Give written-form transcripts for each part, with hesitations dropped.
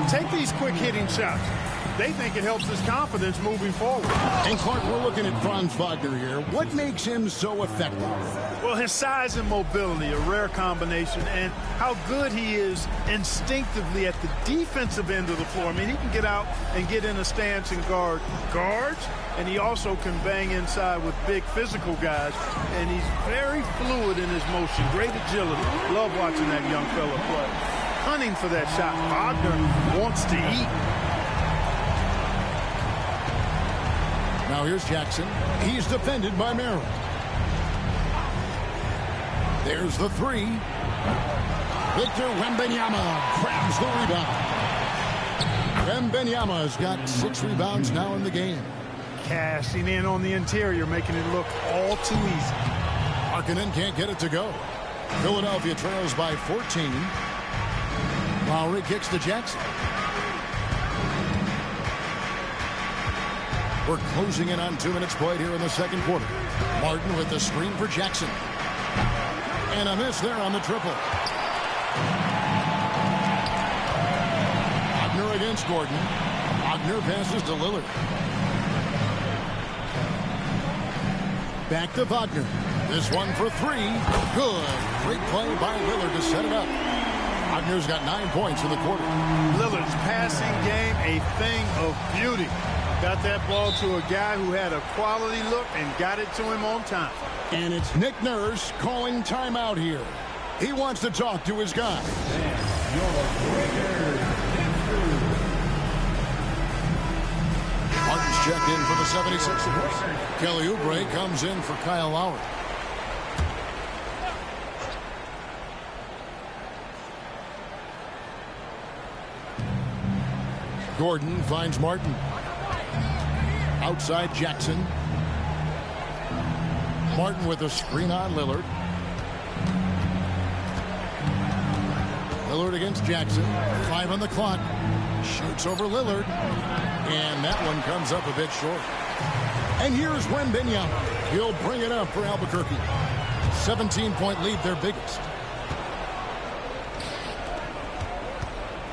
take these quick-hitting shots. They think it helps his confidence moving forward. And Clark, we're looking at Franz Wagner here. What makes him so effective? Well, his size and mobility, a rare combination, and how good he is instinctively at the defensive end of the floor. I mean, he can get out and get in a stance and guard guards, and he also can bang inside with big physical guys, and he's very fluid in his motion, great agility. Love watching that young fella play. Hunting for that shot. Wagner wants to eat. Now here's Jackson. He's defended by Merrill. There's the three. Victor Wembanyama grabs the rebound. Wembanyama's got 6 rebounds now in the game. Cashing in on the interior, making it look all too easy. Markkanen can't get it to go. Philadelphia trails by 14. Lowry kicks to Jackson. We're closing in on 2 minutes played here in the second quarter. Martin with the screen for Jackson. And a miss there on the triple. Wagner against Gordon. Wagner passes to Lillard. Back to Wagner. This one for 3. Good. Great play by Lillard to set it up. Wagner's got 9 points in the quarter. Lillard's passing game, a thing of beauty. Got that ball to a guy who had a quality look and got it to him on time. And it's Nick Nurse calling timeout here. He wants to talk to his guy. Martin's checked in for the 76ers. Kelly Oubre comes in for Kyle Lowry. Gordon finds Martin. Outside Jackson. Martin with a screen on Lillard. Lillard against Jackson. 5 on the clock. Shoots over Lillard. And that one comes up a bit short. And here's Wembanyama. He'll bring it up for Albuquerque. 17-point lead, their biggest.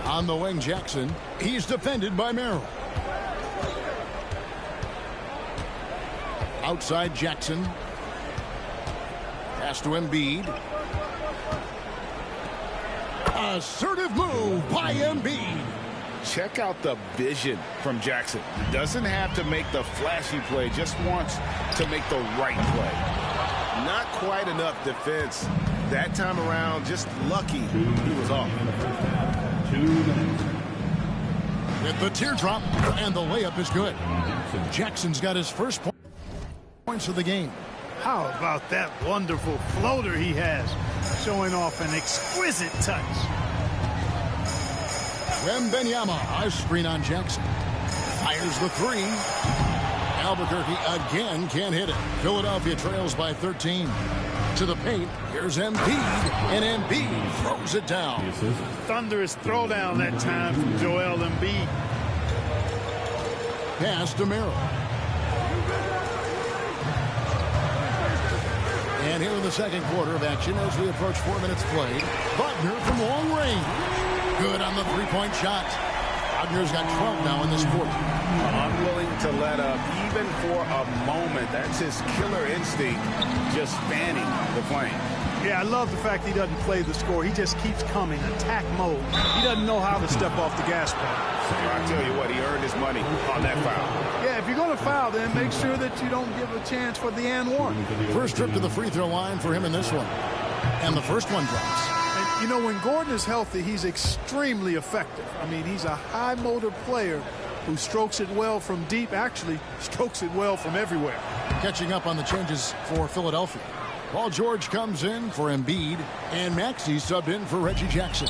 On the wing, Jackson. He's defended by Merrill. Outside Jackson. Pass to Embiid. Assertive move by Embiid. Check out the vision from Jackson. Doesn't have to make the flashy play, just wants to make the right play. Not quite enough defense. That time around, just lucky he was off. 2 minutes. With the teardrop, and the layup is good. Jackson's got his first points of the game. How about that wonderful floater he has, showing off an exquisite touch. Wembanyama, a screen on Jackson. Fires the 3. Albuquerque again can't hit it. Philadelphia trails by 13. To the paint, here's Embiid, and Embiid throws it down. Thunderous throwdown that time from Joel Embiid. Pass to Merrill. And here in the second quarter of action as we approach 4 minutes played. Wagner from long range. Good on the 3-point shot. Wagner's got 12 now in this quarter. Unwilling to let up even for a moment. That's his killer instinct, just spanning the flame. Yeah, I love the fact he doesn't play the score. He just keeps coming, attack mode. He doesn't know how to step off the gas pedal. I tell you what, he earned his money on that foul. Yeah, if you're going to foul, then make sure that you don't give a chance for the and one. First trip to the free throw line for him in this one. And the first one drops. And, you know, when Gordon is healthy, he's extremely effective. I mean, he's a high motor player who strokes it well from deep, actually strokes it well from everywhere. Catching up on the changes for Philadelphia. Paul George comes in for Embiid, and Maxey subbed in for Reggie Jackson.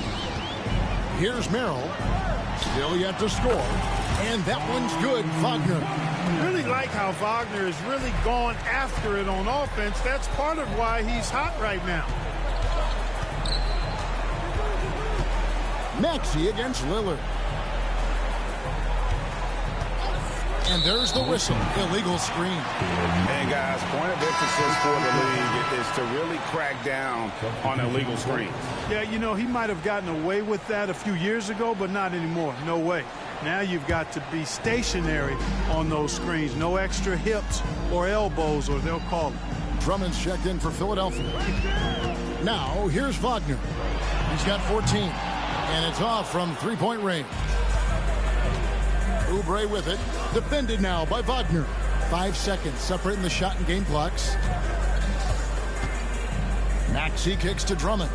Here's Merrill, still yet to score, and that one's good. Wagner. Really like how Wagner is really going after it on offense. That's part of why he's hot right now. Maxey against Lillard. And there's the whistle. Illegal screen. And guys, point of emphasis for the league is to really crack down on illegal screens. Yeah, you know, he might have gotten away with that a few years ago, but not anymore. No way. Now you've got to be stationary on those screens. No extra hips or elbows, or they'll call it. Drummond's checked in for Philadelphia. Now, here's Wagner. He's got 14, and it's off from three-point range. Oubre with it. Defended now by Wagner. 5 seconds separating the shot and game clocks. Maxey kicks to Drummond.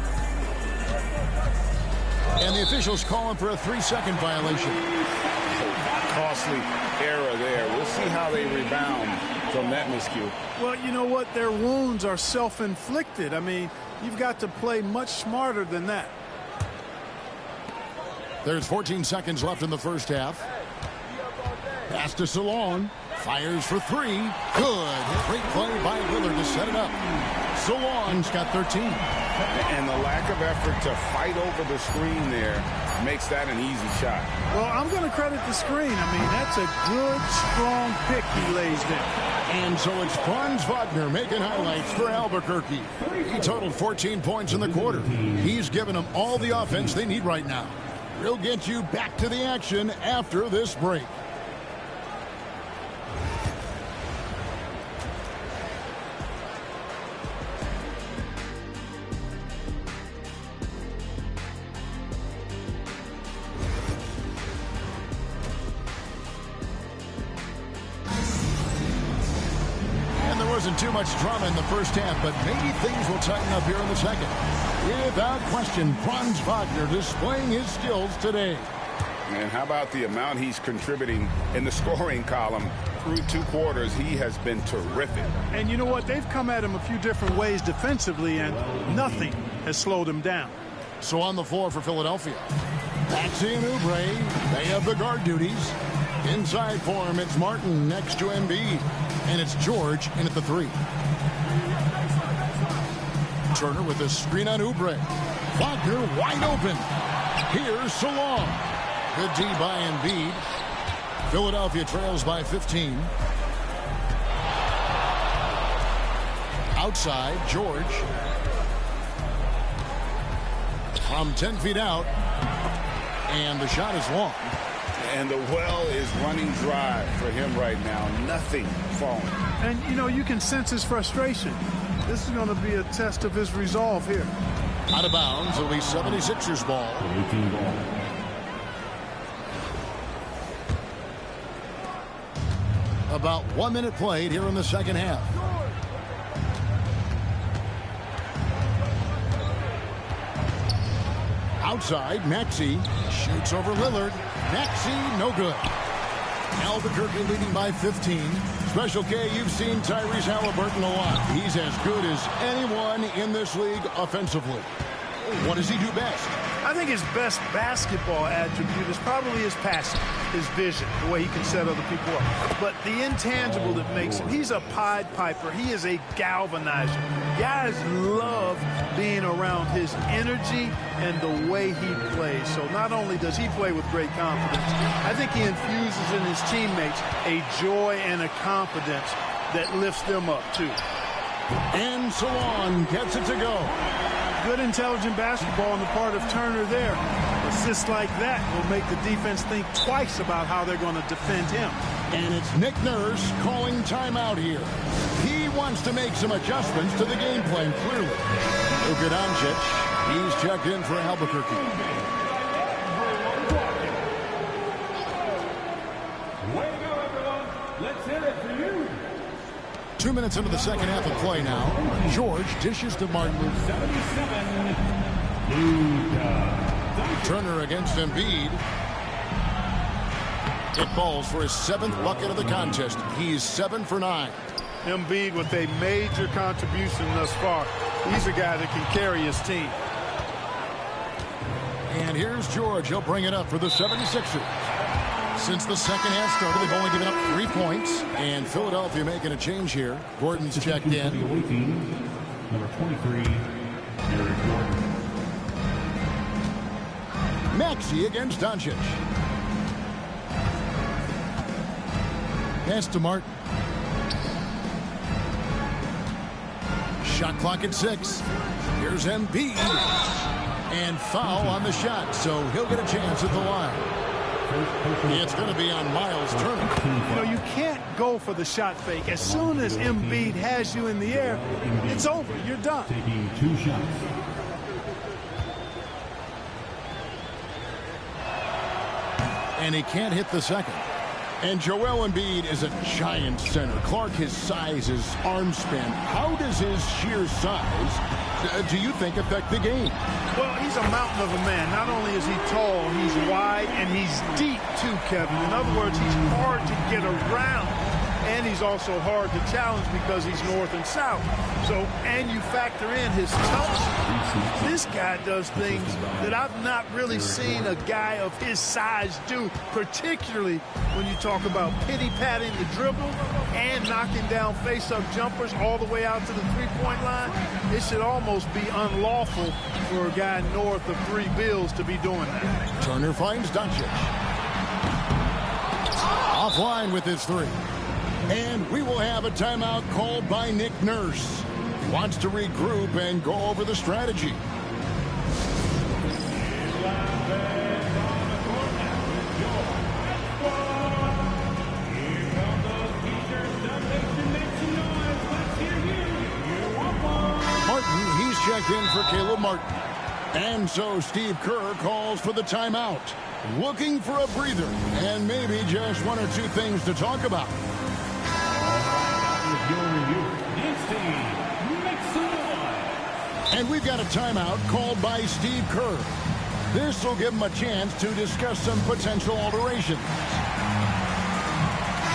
And the officials calling for a 3-second violation. Costly error there. We'll see how they rebound from that miscue. Well, you know what? Their wounds are self-inflicted. I mean, you've got to play much smarter than that. There's 14 seconds left in the first half. Pass to Salon. Fires for three. Good. Great play by Lillard to set it up. Salon's got 13. And the lack of effort to fight over the screen there makes that an easy shot. Well, I'm going to credit the screen. I mean, that's a good, strong pick he lays there. And so it's Franz Wagner making highlights for Albuquerque. He totaled 14 points in the quarter. He's given them all the offense they need right now. We'll get you back to the action after this break. Wasn't too much drama in the first half, but maybe things will tighten up here in the second. Without question, Franz Wagner displaying his skills today. And how about the amount he's contributing in the scoring column through 2 quarters? He has been terrific. And you know what? They've come at him a few different ways defensively, and nothing has slowed him down. So on the floor for Philadelphia, Maxey and Oubre, they have the guard duties. Inside for him, it's Martin next to Embiid. And it's George in at the 3. Turner with a screen on Oubre. Wagner wide open. Here's Salon. Good D by Embiid. Philadelphia trails by 15. Outside, George. From 10 feet out. And the shot is long. And the well is running dry for him right now. Nothing falling. And, you know, you can sense his frustration. This is going to be a test of his resolve here. Out of bounds, it'll be 76ers ball. About 1 minute played here in the second half. Outside, Maxey shoots over Lillard. Maxey, no good. Albuquerque leading by 15. Special K, you've seen Tyrese Halliburton a lot. He's as good as anyone in this league offensively. What does he do best? I think his best basketball attribute is probably his passing, his vision, the way he can set other people up. But the intangible that makes him, he's a Pied Piper. He is a galvanizer. Guys love being around his energy and the way he plays. So not only does he play with great confidence, I think he infuses in his teammates a joy and a confidence that lifts them up too. And Salon gets it to go. Good intelligent basketball on the part of Turner there. Assists like that will make the defense think twice about how they're going to defend him. And it's Nick Nurse calling timeout here. He wants to make some adjustments to the game plan, clearly. Luka Doncic, he's checked in for Albuquerque. Way to go, everyone. Let's hit it for you. 2 minutes into the second half of play now. George dishes to Martin. 77. Luka. Turner against Embiid. It falls for his 7th bucket of the contest. He's 7 for 9. Embiid with a major contribution thus far. He's a guy that can carry his team. And here's George. He'll bring it up for the 76ers. Since the second half started, they've only given up 3 points. And Philadelphia making a change here. Gordon's checked in. Number 23, Eric Gordon. Maxey against Doncic. Pass to Martin. Shot clock at 6. Here's Embiid. And foul on the shot, so he'll get a chance at the line. It's going to be on Miles Turner. You know, you can't go for the shot fake. As soon as Embiid has you in the air, it's over. You're done. Taking 2 shots. And he can't hit the second. And Joel Embiid is a giant center. Clark, his size, his arm span. How does his sheer size, do you think, affect the game? Well, he's a mountain of a man. Not only is he tall, he's wide, and he's deep, too, Kevin. In other words, he's hard to get around. And he's also hard to challenge because he's north and south. So, and you factor in his touch. This guy does things that I've not really seen a guy of his size do, particularly when you talk about pity-patting the dribble and knocking down face-up jumpers all the way out to the three-point line. It should almost be unlawful for a guy north of 3 bills to be doing that. Turner finds Doncic. Offline with his 3. And we will have a timeout called by Nick Nurse. He wants to regroup and go over the strategy. Martin, he's checked in for Caleb Martin. And so Steve Kerr calls for the timeout. Looking for a breather and maybe just 1 or 2 things to talk about. And we've got a timeout called by Steve Kerr. This will give him a chance to discuss some potential alterations.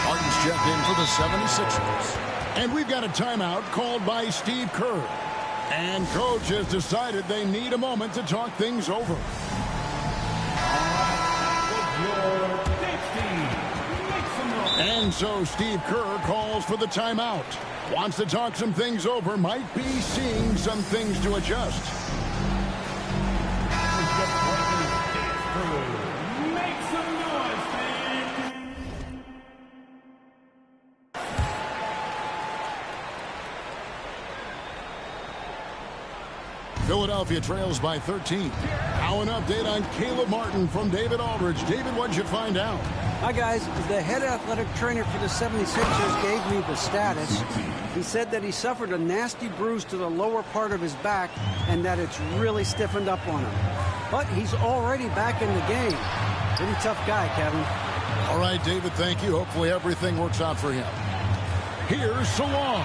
Martin's checked in for the 76ers. And we've got a timeout called by Steve Kerr. And coach has decided they need a moment to talk things over. And so Steve Kerr calls for the timeout. Wants to talk some things over, might be seeing some things to adjust. Make some noise, man. Philadelphia trails by 13. Now an update on Caleb Martin from David Aldridge. David, what'd you find out? Hi, guys. The head athletic trainer for the 76ers gave me the status. He said that he suffered a nasty bruise to the lower part of his back and that it's really stiffened up on him. But he's already back in the game. Pretty tough guy, Kevin. All right, David, thank you. Hopefully everything works out for him. Here's Salon.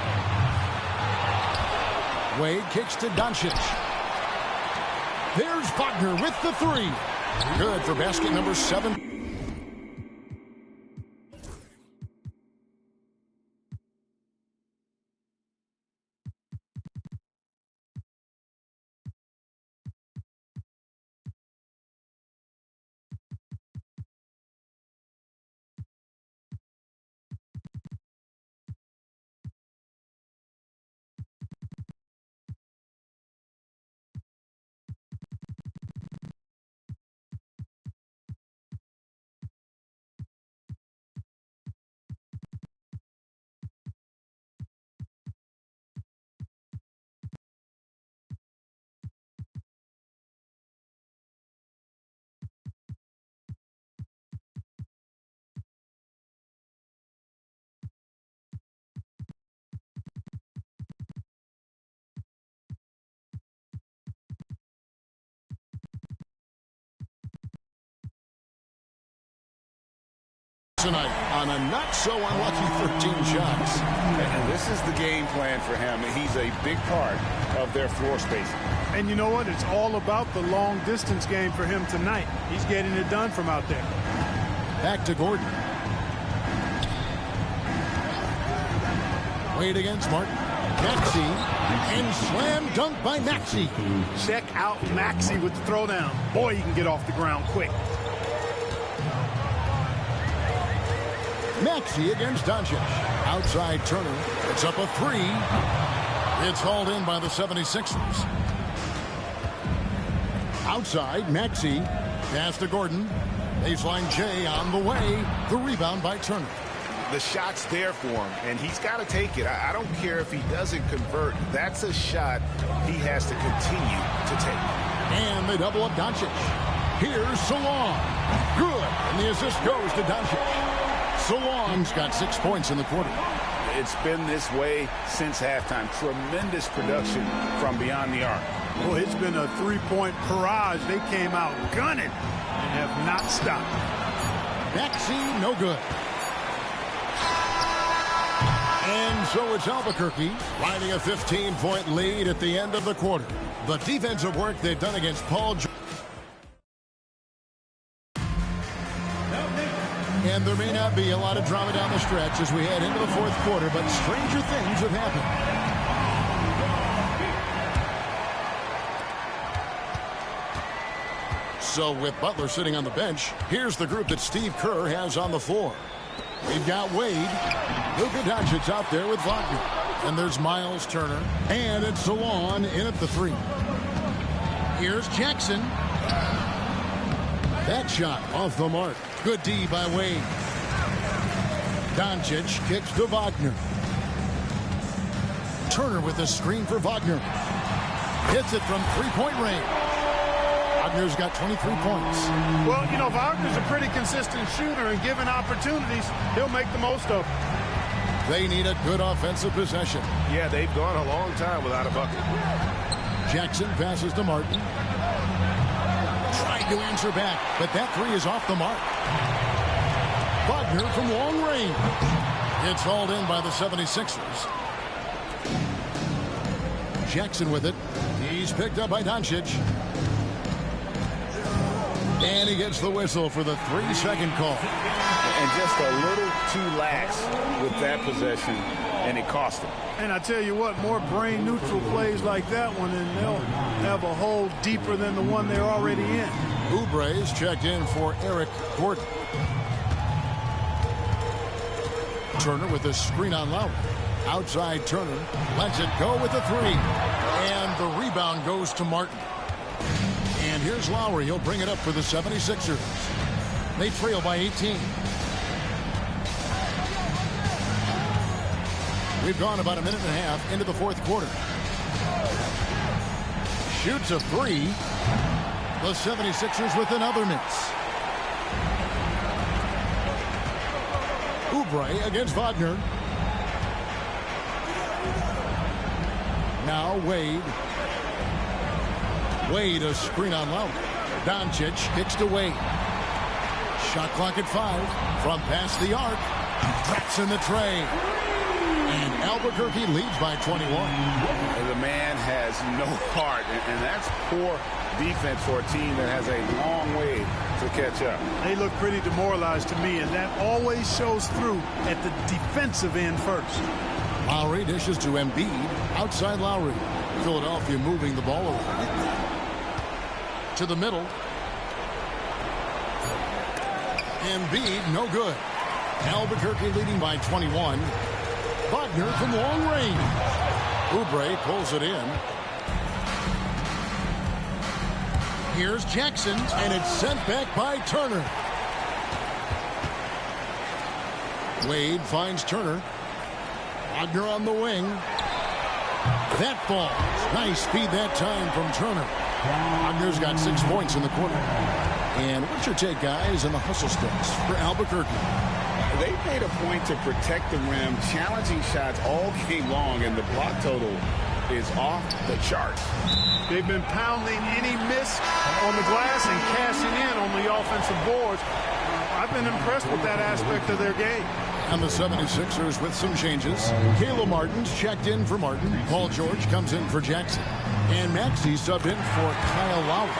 Wade kicks to Doncic. There's Wagner with the 3. Good for basket number 7. Tonight on a not-so-unlucky 13 shots. And this is the game plan for him. He's a big part of their floor spacing. And you know what? It's all about the long-distance game for him tonight. He's getting it done from out there. Back to Gordon. Wade against Martin. Maxey. And slam dunk by Maxey. Check out Maxey with the throwdown. Boy, he can get off the ground quick. Maxey against Doncic. Outside Turner. It's up a 3. It's hauled in by the 76ers. Outside, Maxey. Pass to Gordon. Baseline J on the way. The rebound by Turner. The shot's there for him, and he's got to take it. I don't care if he doesn't convert. That's a shot he has to continue to take. And they double up Doncic. Here's Salon. Good. And the assist goes to Doncic. Salon's got 6 points in the quarter. It's been this way since halftime. Tremendous production from beyond the arc. Well, it's been a three-point barrage. They came out gunning and have not stopped. Maxey, no good. And so it's Albuquerque riding a 15-point lead at the end of the quarter. The defensive work they've done against Paul George. And there may not be a lot of drama down the stretch as we head into the fourth quarter, but stranger things have happened. So with Butler sitting on the bench, here's the group that Steve Kerr has on the floor. We've got Wade. Luka Doncic out there with Wagner. And there's Miles Turner. And it's Salon in at the three. Here's Jackson. That shot off the mark. Good D by Wade. Doncic kicks to Wagner. Turner with a screen for Wagner. Hits it from three-point range. Wagner's got 23 points. Well, you know, Wagner's a pretty consistent shooter, and given opportunities, he'll make the most of them. They need a good offensive possession. Yeah, they've gone a long time without a bucket. Jackson passes to Martin. Tried to answer back, but that three is off the mark. Wagner from long range. It's hauled in by the 76ers. Jackson with it. He's picked up by Doncic. And he gets the whistle for the 3-second call. And just a little too lax with that possession, and it cost him. And I tell you what, more brain-neutral plays like that one, and they'll have a hole deeper than the one they're already in. Oubre's checked in for Eric Gordon. Turner with a screen on Lowry. Outside Turner lets it go with the three. And the rebound goes to Martin. And here's Lowry. He'll bring it up for the 76ers. They trail by 18. We've gone about a minute and a half into the fourth quarter. Shoots a three. The 76ers with another miss. Oubre against Wagner. Now Wade. Wade a screen on Lowry. Doncic kicks to Wade. Shot clock at 5. From past the arc. Traps in the tray. And Albuquerque leads by 21. The man has no heart, and that's poor defense for a team that has a long way to catch up. They look pretty demoralized to me, and that always shows through at the defensive end first. Lowry dishes to Embiid. Outside Lowry. Philadelphia moving the ball around. To the middle. Embiid, no good. Albuquerque leading by 21. Wagner from long range. Oubre pulls it in. Here's Jackson, and it's sent back by Turner. Wade finds Turner. Wagner on the wing. That ball. Nice speed that time from Turner. Wagner's got 6 points in the quarter. And what's your take, guys, in the hustle steps for Albuquerque? They made a point to protect the rim, challenging shots all game long, and the block total is off the charts. They've been pounding any miss on the glass and cashing in on the offensive boards. I've been impressed with that aspect of their game. And the 76ers with some changes. Caleb Martin's checked in for Martin. Paul George comes in for Jackson. And Maxey subbed in for Kyle Lowry.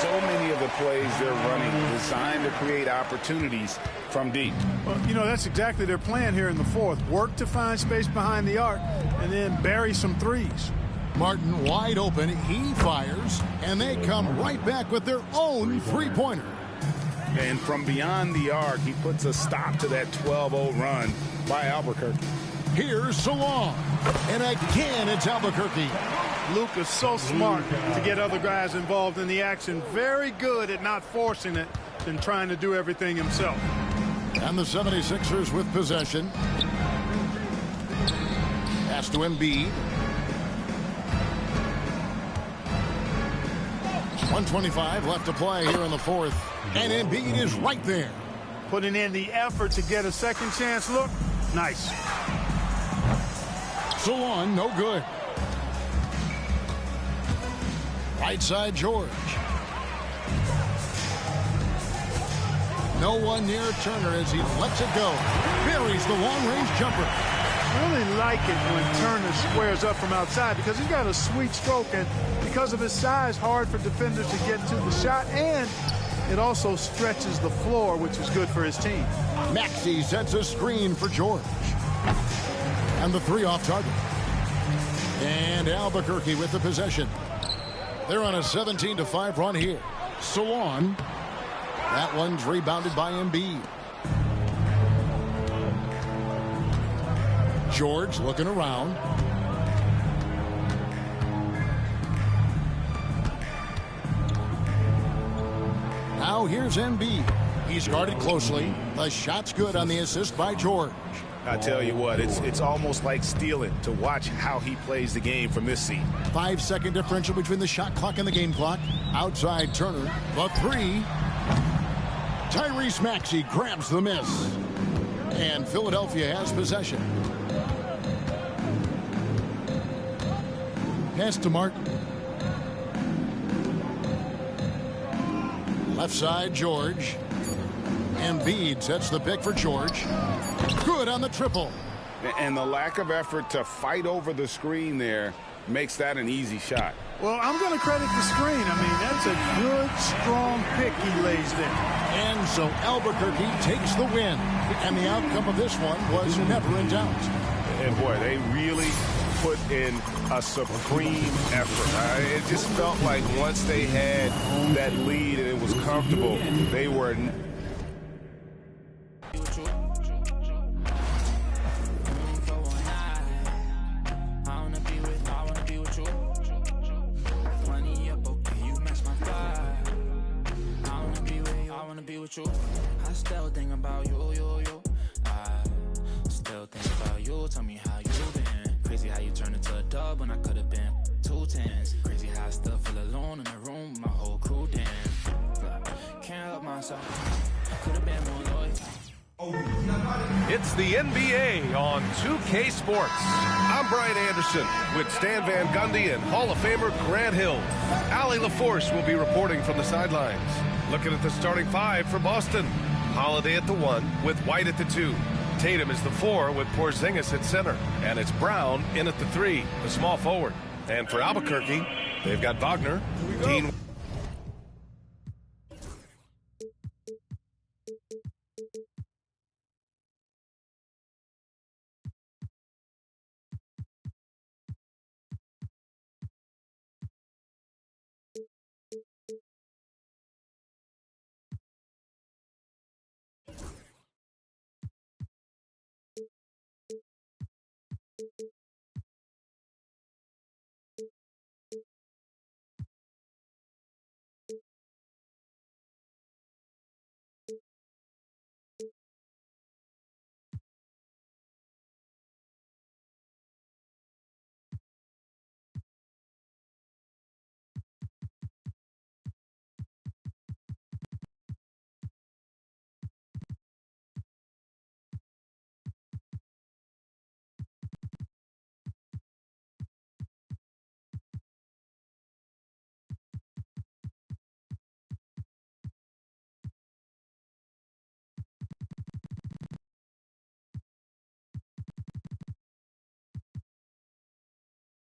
So many of the plays they're running designed to create opportunities from deep. Well, you know, that's exactly their plan here in the fourth. Work to find space behind the arc and then bury some threes. Martin wide open. He fires. And they come right back with their own three-pointer. And from beyond the arc, he puts a stop to that 12-0 run by Albuquerque. Here's Salon. And again, it's Albuquerque. Luka's so smart to get other guys involved in the action. Very good at not forcing it and trying to do everything himself. And the 76ers with possession. Pass to Embiid. 1:25 left to play here in the fourth. And Embiid is right there. Putting in the effort to get a second chance look. Nice. Salon, no good. Right side, George. No one near Turner as he lets it go. Buries the long-range jumper. Really like it when Turner squares up from outside because he's got a sweet stroke, and because of his size, hard for defenders to get to the shot, and it also stretches the floor, which is good for his team. Maxey sets a screen for George. And the three off target. And Albuquerque with the possession. They're on a 17-5 run here. Salon. That one's rebounded by Embiid. George looking around. Now here's Embiid. He's guarded closely. The shot's good on the assist by George. I tell you what, it's almost like stealing to watch how he plays the game from this seat. 5-second differential between the shot clock and the game clock. Outside Turner. The three. Tyrese Maxey grabs the miss. And Philadelphia has possession. Pass to Martin. Left side, George. Embiid sets the pick for George. Good on the triple. And the lack of effort to fight over the screen there makes that an easy shot. Well, I'm going to credit the screen. I mean, that's a good, strong pick he lays there. And so Albuquerque takes the win. And the outcome of this one was never in doubt. And boy, they really put in a supreme effort. It just felt like once they had that lead and it was comfortable, they were... I still think about you. I still think about you. Tell me how you been. Crazy how you turned into a dub when I could have been 2 10s. Crazy how I still feel alone in the room with my whole crew. Damn, can't help myself. Could have been more loyal. It's the NBA on 2K Sports. I'm Brian Anderson with Stan Van Gundy and Hall of Famer Grant Hill. Allie LaForce will be reporting from the sidelines. Looking at the starting five for Boston. Holiday at the 1 with White at the 2. Tatum is the 4 with Porzingis at center. And it's Brown in at the 3, the small forward. And for Albuquerque, they've got Wagner, Dean.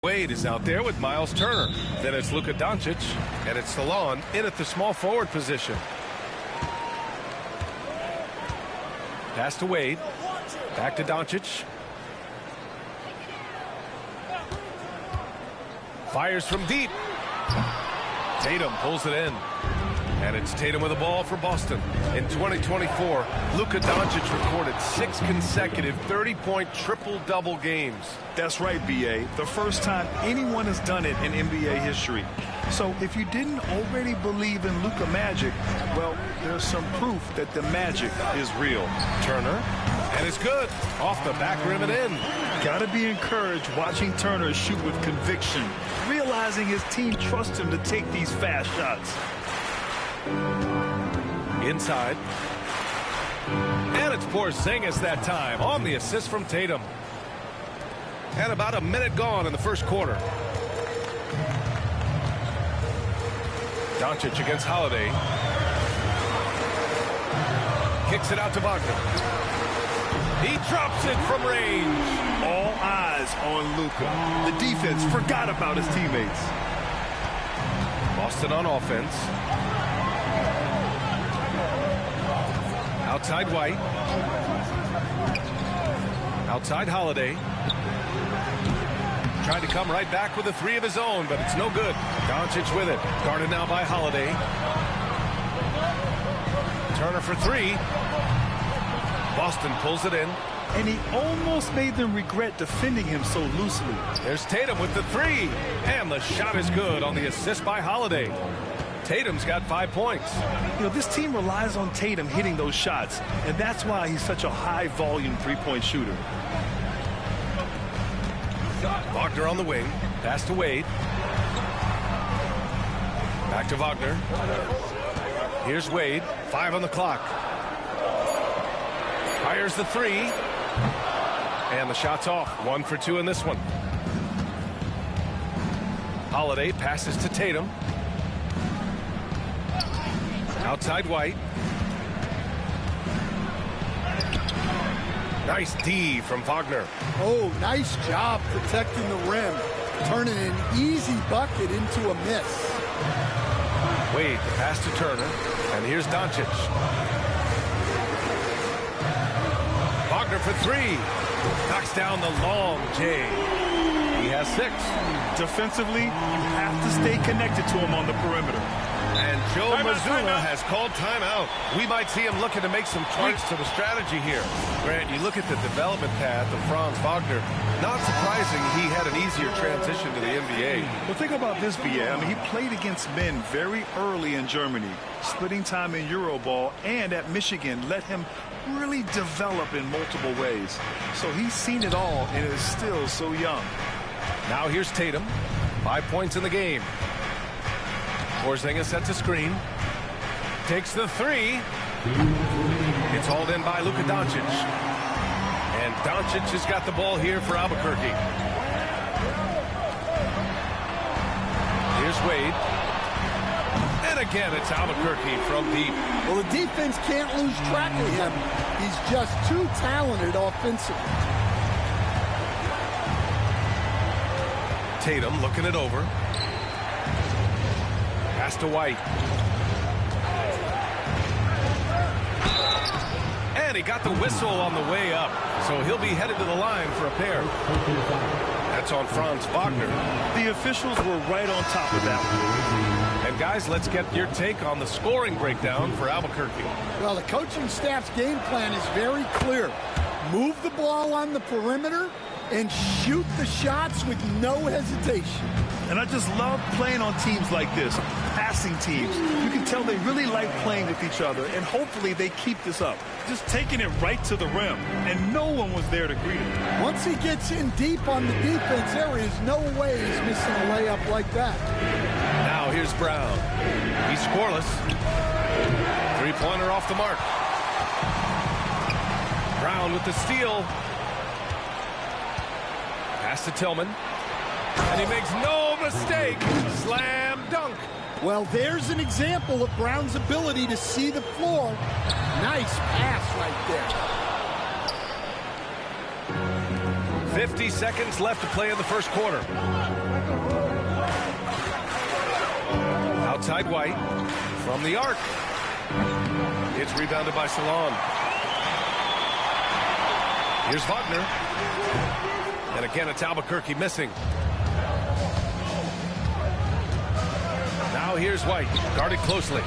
Wade is out there with Miles Turner. Then it's Luka Doncic, and it's Salon in at the small forward position. Pass to Wade. Back to Doncic. Fires from deep. Tatum pulls it in. And it's Tatum with the ball for Boston. In 2024, Luka Doncic recorded 6 consecutive 30-point triple-double games. That's right, B.A. The first time anyone has done it in NBA history. So if you didn't already believe in Luka magic, well, there's some proof that the magic is real. Turner, and it's good. Off the back rim and in. Gotta be encouraged watching Turner shoot with conviction, realizing his team trusts him to take these fast shots. Inside. And it's Porzingis that time on the assist from Tatum. And about a minute gone in the first quarter. Doncic against Holiday. Kicks it out to Wagner. He drops it from range. All eyes on Luka. The defense forgot about his teammates. Boston on offense. Outside White. Outside Holiday. Trying to come right back with a 3 of his own, but it's no good. Doncic with it. Guarded now by Holiday. Turner for 3. Boston pulls it in. And he almost made them regret defending him so loosely. There's Tatum with the 3. And the shot is good on the assist by Holiday. Tatum's got 5 points. You know, this team relies on Tatum hitting those shots, and that's why he's such a high-volume three-point shooter. Wagner on the wing. Pass to Wade. Back to Wagner. Here's Wade. 5 on the clock. Fires the 3. And the shot's off. 1 for 2 in this one. Holiday passes to Tatum. Outside White. Nice D from Wagner. Oh, nice job protecting the rim. Turning an easy bucket into a miss. Wade, the pass to Turner. And here's Doncic. Wagner for 3. Knocks down the long J. He has 6. Defensively, you have to stay connected to him on the perimeter. And Joe Mazzulla has called timeout. We might see him looking to make some tweaks to the strategy here. Grant, you look at the development path of Franz Wagner. Not surprising he had an easier transition to the NBA. Well, think about this, B.A. I mean, he played against men very early in Germany, splitting time in Euroball, and at Michigan let him really develop in multiple ways. So he's seen it all and is still so young. Now here's Tatum. 5 points in the game. Porzingis sets a screen. Takes the 3. It's hauled in by Luka Doncic. And Doncic has got the ball here for Albuquerque. Here's Wade. And again, it's Albuquerque from deep. Well, the defense can't lose track of him. He's just too talented offensively. Tatum looking it over. Pass to White. And he got the whistle on the way up. So he'll be headed to the line for a pair. That's on Franz Wagner. The officials were right on top of that one. And guys, let's get your take on the scoring breakdown for Albuquerque. Well, the coaching staff's game plan is very clear. Move the ball on the perimeter and shoot the shots with no hesitation. And I just love playing on teams like this, passing teams. You can tell they really like playing with each other, and hopefully they keep this up. Just taking it right to the rim, and no one was there to greet him. Once he gets in deep on the defense, there is no way he's missing a layup like that. Now here's Brown. He's scoreless. 3-pointer off the mark. Brown with the steal. Pass to Tillman. And he makes no mistake. Slam dunk. Well, there's an example of Brown's ability to see the floor. Nice pass right there. 50 seconds left to play in the first quarter. Outside White from the arc. It's rebounded by Salon. Here's Wagner. And again, it's Albuquerque missing. Now here's White, guarded closely.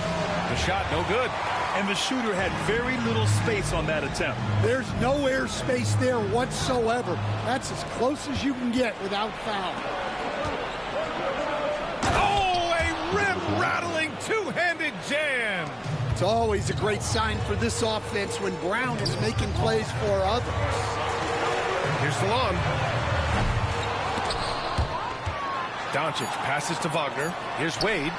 The shot, no good. And the shooter had very little space on that attempt. There's no air space there whatsoever. That's as close as you can get without foul. Oh, a rim-rattling two-handed jam. It's always a great sign for this offense when Brown is making plays for others. Here's Salon. Doncic passes to Wagner. Here's Wade.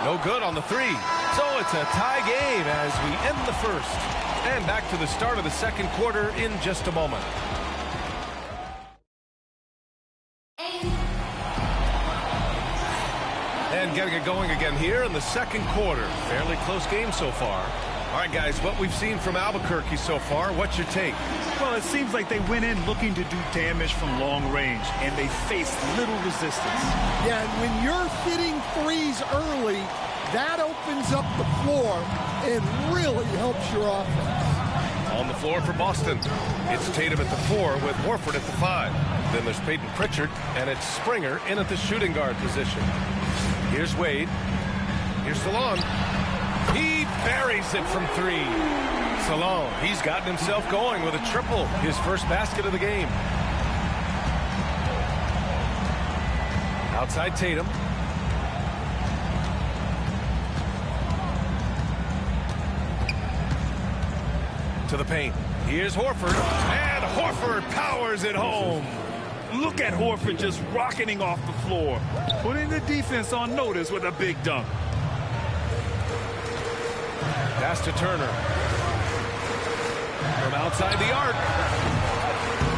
No good on the three. So it's a tie game as we end the first. And back to the start of the second quarter in just a moment. And getting it going again here in the second quarter. Fairly close game so far. All right, guys, what we've seen from Albuquerque so far, what's your take? Well, it seems like they went in looking to do damage from long range, and they faced little resistance. Yeah, and when you're hitting threes early, that opens up the floor and really helps your offense. On the floor for Boston, it's Tatum at the 4 with Horford at the 5. Then there's Peyton Pritchard, and it's Springer in at the shooting guard position. Here's Wade. Here's Salon. He buries it from 3. Salon, he's gotten himself going with a triple, his first basket of the game. Outside Tatum. To the paint. Here's Horford. And Horford powers it home. Look at Horford just rocketing off the floor, putting the defense on notice with a big dunk. Pass to Turner. From outside the arc.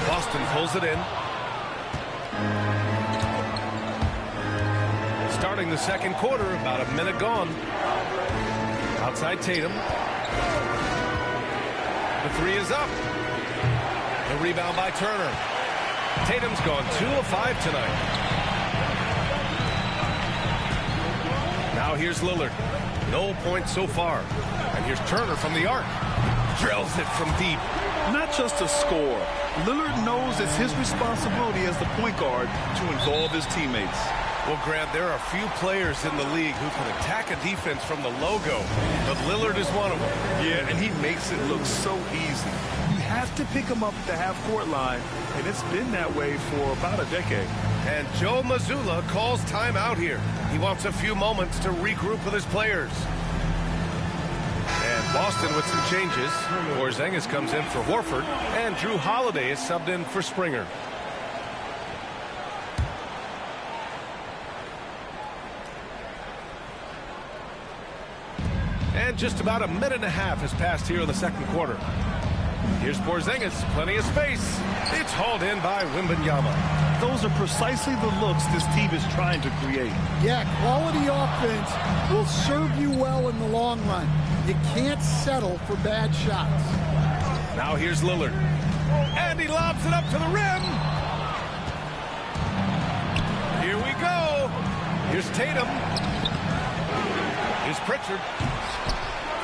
Boston pulls it in. Starting the second quarter, about a minute gone. Outside Tatum. The 3 is up. The rebound by Turner. Tatum's gone 2 of 5 tonight. Now here's Lillard. No points so far. And here's Turner from the arc. Drills it from deep. Not just a score. Lillard knows it's his responsibility as the point guard to involve his teammates. Well, Grant, there are few players in the league who can attack a defense from the logo, but Lillard is one of them. Yeah, and he makes it look so easy. You have to pick him up at the half-court line, and it's been that way for about a decade. And Joe Mazzulla calls timeout here. He wants a few moments to regroup with his players. And Boston with some changes. Porzingis comes in for Horford, and Drew Holiday is subbed in for Springer. And just about a minute and a half has passed here in the second quarter. Here's Porzingis, plenty of space. It's hauled in by Wembanyama. Those are precisely the looks this team is trying to create. Yeah, quality offense will serve you well in the long run. You can't settle for bad shots. Now here's Lillard. And he lobs it up to the rim. Here we go. Here's Tatum. Here's Pritchard.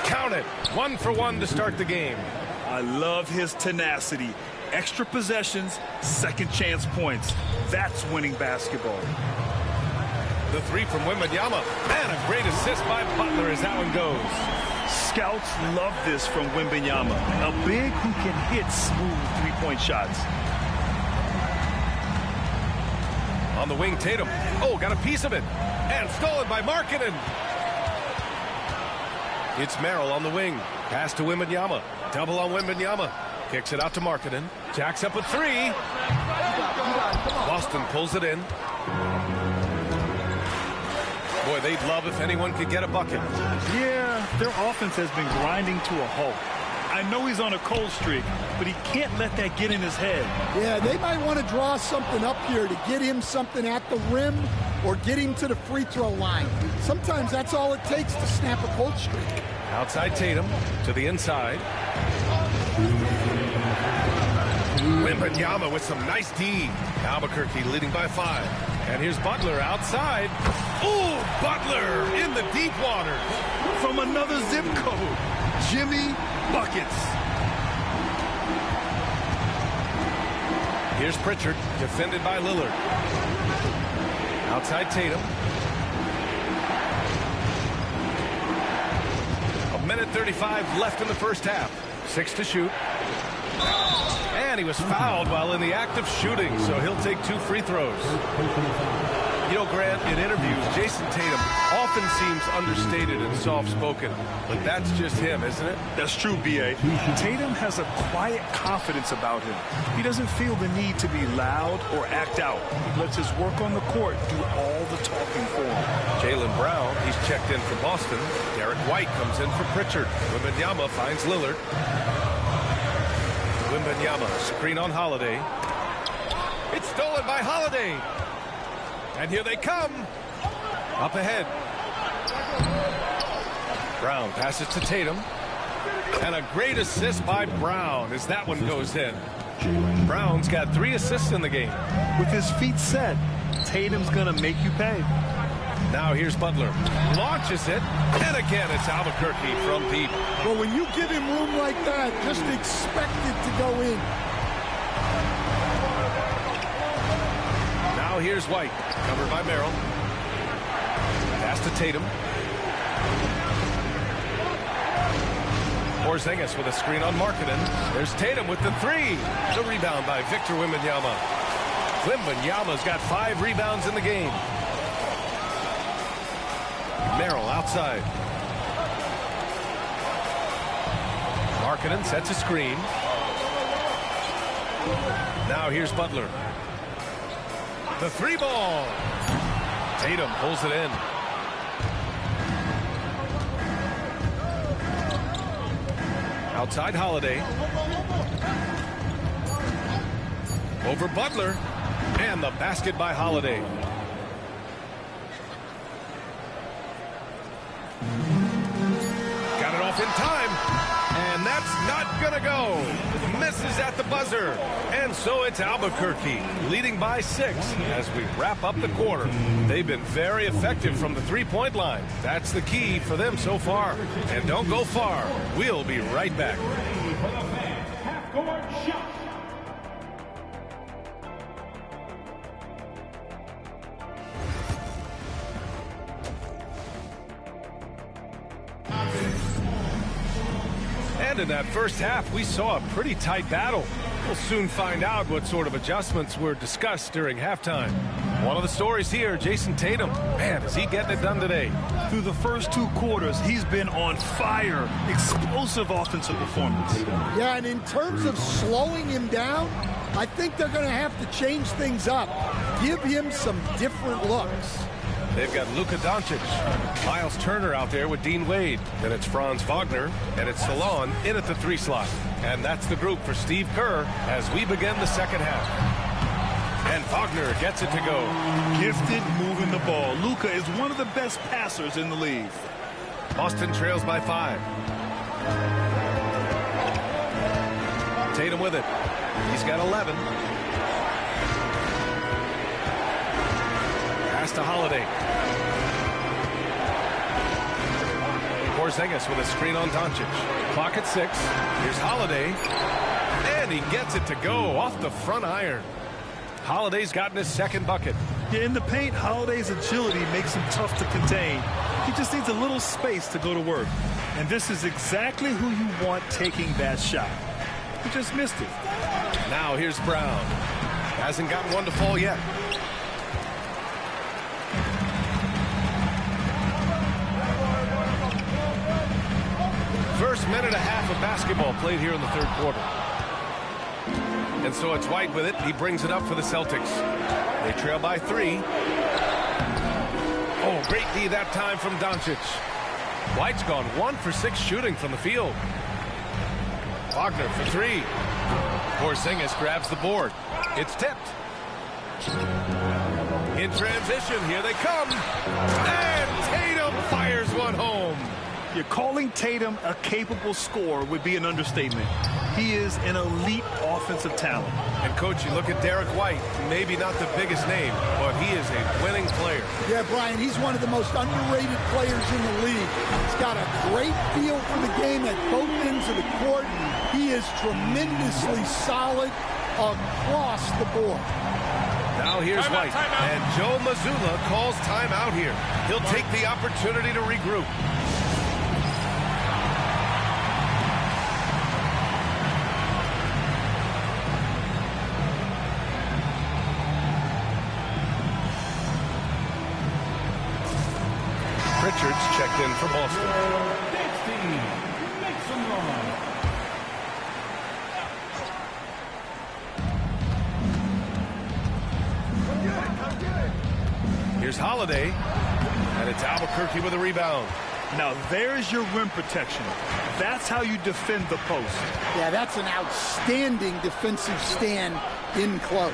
Count it. 1 for 1 to start the game. I love his tenacity. Extra possessions, second chance points. That's winning basketball. The 3 from Wembanyama. And a great assist by Butler as that one goes. Scouts love this from Wembanyama. A big who can hit smooth three-point shots. On the wing, Tatum. Oh, got a piece of it. And stolen by Markkanen. It's Merrill on the wing. Pass to Wembanyama. Double on Wembanyama. Kicks it out to Markkanen. Jacks up with 3. Boston pulls it in. Boy, they'd love if anyone could get a bucket. Yeah, their offense has been grinding to a halt. I know he's on a cold streak, but he can't let that get in his head. Yeah, they might want to draw something up here to get him something at the rim or get him to the free throw line. Sometimes that's all it takes to snap a cold streak. Outside Tatum to the inside. Wembanyama with some nice D. Albuquerque leading by 5. And here's Butler outside. Ooh, Butler in the deep water. From another zip code, Jimmy Buckets. Here's Pritchard, defended by Lillard. Outside Tatum. 1:35 left in the first half. 6 to shoot. And he was fouled while in the act of shooting, so he'll take 2 free throws. You know, Grant, in interviews, Jason Tatum often seems understated and soft-spoken, but that's just him, isn't it? That's true, B.A. Tatum has a quiet confidence about him. He doesn't feel the need to be loud or act out. He lets his work on the court do all the talking for him. Jaylen Brown, he's checked in for Boston. Derek White comes in for Pritchard. Wembanyama finds Lillard. Wembanyama, screen on Holiday. It's stolen by Holiday. And here they come. Up ahead. Brown passes to Tatum. And a great assist by Brown as that one goes in. Brown's got 3 assists in the game. With his feet set, Tatum's going to make you pay. Now here's Butler. Launches it. And again, it's Albuquerque from deep. Well, when you give him room like that, just expect it to go in. Now here's White. Covered by Merrill. Pass to Tatum. Porzingis with a screen on Markkanen. There's Tatum with the 3. The rebound by Victor Wembanyama. Wembanyama's got 5 rebounds in the game. Merrill outside. Markkanen sets a screen. Now here's Butler. The 3 ball. Tatum pulls it in. Outside Holiday. Over Butler. And the basket by Holiday. Got it off in time. And that's not going to go. Misses at the buzzer. And so it's Albuquerque leading by 6 as we wrap up the quarter. They've been very effective from the 3-point line. That's the key for them so far. And don't go far. We'll be right back. And in that first half, we saw a pretty tight battle. We'll soon find out what sort of adjustments were discussed during halftime. One of the stories here, Jason Tatum. Man, is he getting it done today. Through the first 2 quarters, he's been on fire. Explosive offensive performance. Yeah, and in terms of slowing him down, I think they're going to have to change things up. Give him some different looks. They've got Luka Doncic, Miles Turner out there with Dean Wade. Then it's Franz Wagner, and it's Salon in at the 3 slot. And that's the group for Steve Kerr as we begin the second half. And Wagner gets it to go. Gifted moving the ball. Luka is one of the best passers in the league. Boston trails by 5. Tatum with it. He's got 11. Pass to Holiday. Porzingis with a screen on Doncic. Clock at 6. Here's Holiday. And he gets it to go off the front iron. Holiday's gotten his second bucket. Yeah, in the paint, Holiday's agility makes him tough to contain. He just needs a little space to go to work. And this is exactly who you want taking that shot. He just missed it. Now here's Brown. Hasn't gotten one to fall yet. First minute and a half of basketball played here in the third quarter. And so it's White with it. He brings it up for the Celtics. They trail by 3. Oh, great D that time from Doncic. White's gone 1 for 6 shooting from the field. Wagner for 3. Porzingis grabs the board. It's tipped. In transition, here they come. And Tatum fires one home. You're calling Tatum a capable scorer would be an understatement. He is an elite offensive talent. And, Coach, you look at Derek White, maybe not the biggest name, but he is a winning player. Yeah, Brian, he's one of the most underrated players in the league. He's got a great feel for the game at both ends of the court. He is tremendously solid across the board. Now here's White, and Joe Mazzulla calls timeout here. He'll take the opportunity to regroup. checked in for Boston. Make some noise. Here's Holiday, and it's Albuquerque with a rebound. Now there's your rim protection. That's how you defend the post. Yeah, that's an outstanding defensive stand in close.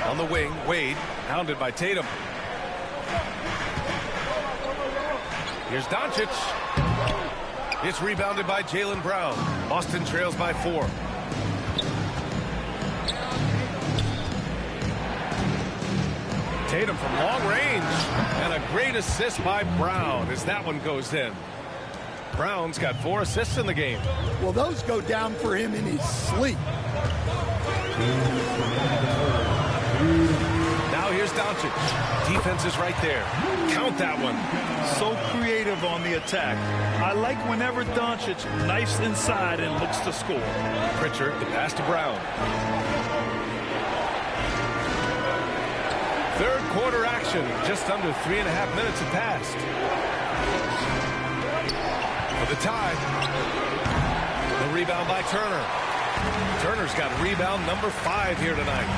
On the wing, Wade, hounded by Tatum. Here's Doncic. It's rebounded by Jaylen Brown. Boston trails by 4. Tatum from long range, and a great assist by Brown as that one goes in. Brown's got 4 assists in the game. Well, those go down for him in his sleep. Now here's Doncic. Defense is right there. Count that one. So creative on the attack. I like whenever Doncic knifes inside and looks to score. Pritchard, the pass to Brown. Third quarter action. Just under 3.5 minutes have passed. For the tie. The rebound by Turner. Turner's got rebound number 5 here tonight.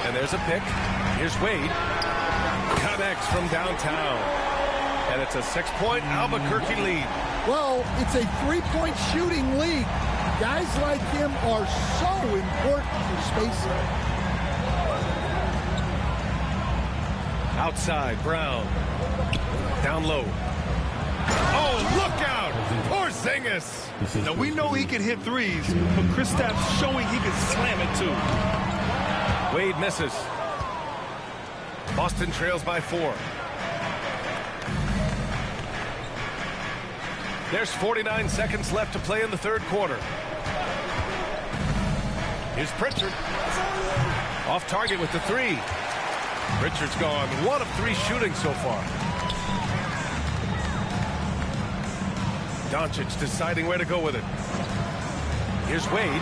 And there's a pick. Here's Wade. Connects from downtown. And it's a 6-point Albuquerque lead. Well, it's a 3-point shooting league. Guys like him are so important for spacing. Outside, Brown. Down low. Oh, look out! Porzingis! Now, we know he can hit threes, but Kristaps showing he can slam it too. Wade misses. Boston trails by 4. There's 49 seconds left to play in the third quarter. Here's Pritchard. Off target with the 3. Pritchard's gone 1 of 3 shooting so far. Doncic deciding where to go with it. Here's Wade.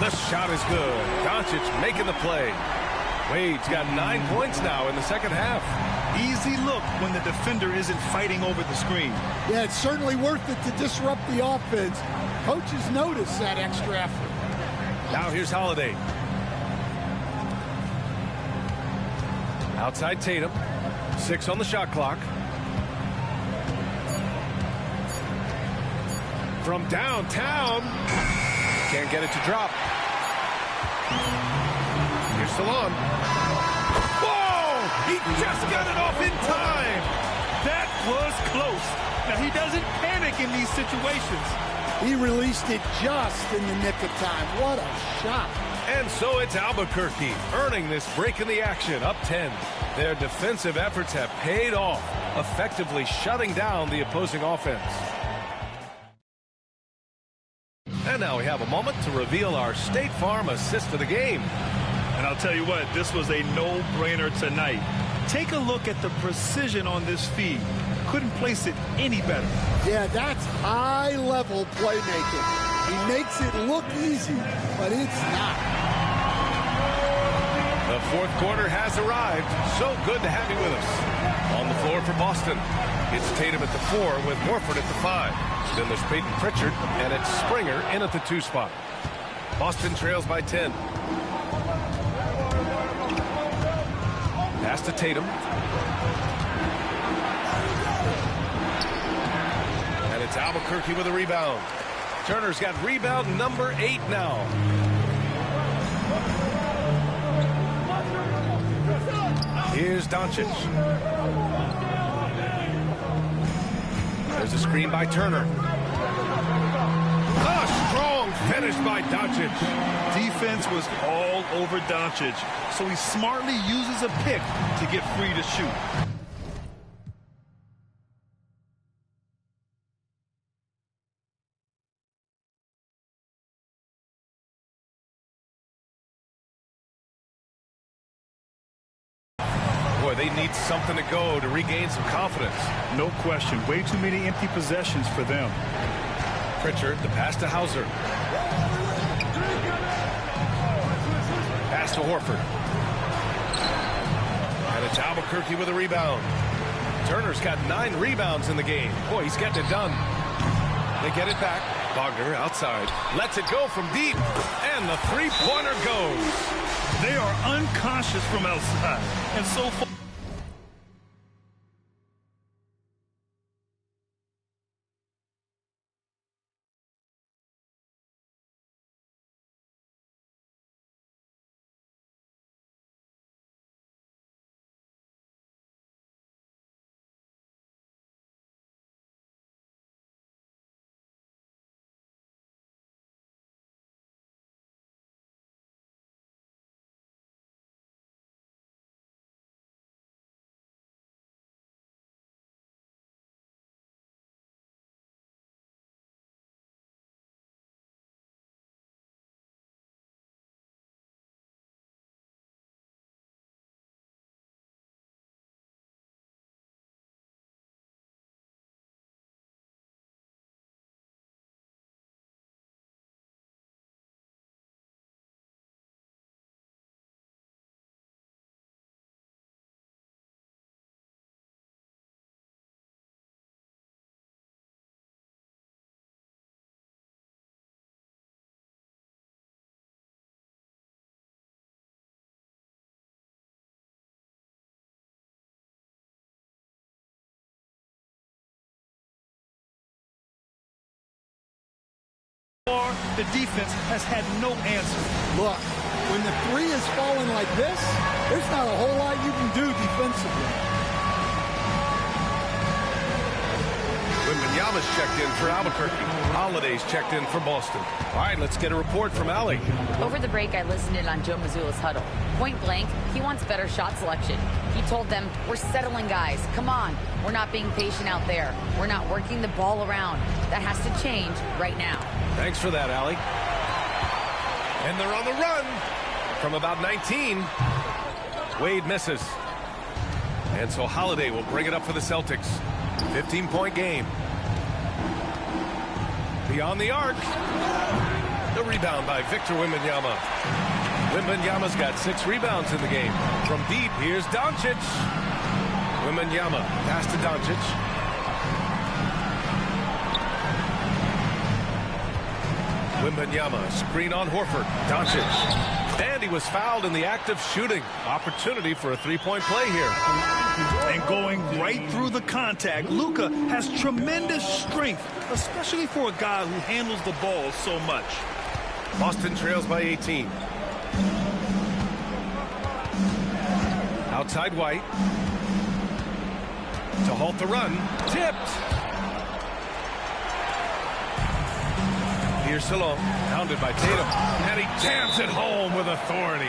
The shot is good. Doncic making the play. Wade's got 9 points now in the second half. Easy look when the defender isn't fighting over the screen. Yeah, it's certainly worth it to disrupt the offense. Coaches notice that extra effort. Now here's Holiday. Outside Tatum. 6 on the shot clock. From downtown. Can't get it to drop. Here's Salon. Whoa! He just got it off in time. That was close. Now, he doesn't panic in these situations. He released it just in the nick of time. What a shot. And so it's Albuquerque earning this break in the action, up 10. Their defensive efforts have paid off, effectively shutting down the opposing offense. And now we have a moment to reveal our State Farm assist of the game. And I'll tell you what, this was a no-brainer tonight. Take a look at the precision on this feed. Couldn't place it any better. Yeah, that's high-level playmaking. He makes it look easy, but it's not. The fourth quarter has arrived. So good to have you with us. On the floor for Boston, it's Tatum at the 4 with Horford at the 5. Then there's Peyton Pritchard, and it's Springer in at the 2 spot. Boston trails by 10. Pass to Tatum. And it's Albuquerque with a rebound. Turner's got rebound number 8 now. Here's Doncic. There's a screen by Turner. A strong finish by Doncic. Defense was all over Doncic, so he smartly uses a pick to get free to shoot. Boy, they need something to go to regain some confidence. No question. Way too many empty possessions for them. Pritchard, the pass to Hauser. Pass to Horford. And it's Albuquerque with a rebound. Turner's got 9 rebounds in the game. Boy, he's getting it done. They get it back. Wagner outside. Lets it go from deep. And the three-pointer goes. They are unconscious from outside. And so far... The defense has had no answer. Look, when the three is falling like this, there's not a whole lot you can do defensively. Wembanyama's checked in for Albuquerque. Holiday's checked in for Boston. All right, let's get a report from Allie. Over the break, I listened in on Joe Mazzulla's huddle. Point blank, he wants better shot selection. He told them, we're settling guys. Come on. We're not being patient out there. We're not working the ball around. That has to change right now. Thanks for that, Allie. And they're on the run from about 19. Wade misses. And so Holiday will bring it up for the Celtics. 15-point game. Beyond the arc. The rebound by Victor Wembanyama. Wembanyama's got 6 rebounds in the game. From deep, here's Doncic. Wembanyama pass to Doncic. Wembanyama, screen on Horford. Doncic. And he was fouled in the act of shooting. Opportunity for a three-point play here. And going right through the contact, Luka has tremendous strength, especially for a guy who handles the ball so much. Boston trails by 18. Outside White. To halt the run. Tipped. Here's Salon, pounded by Tatum, and he jams it home with authority.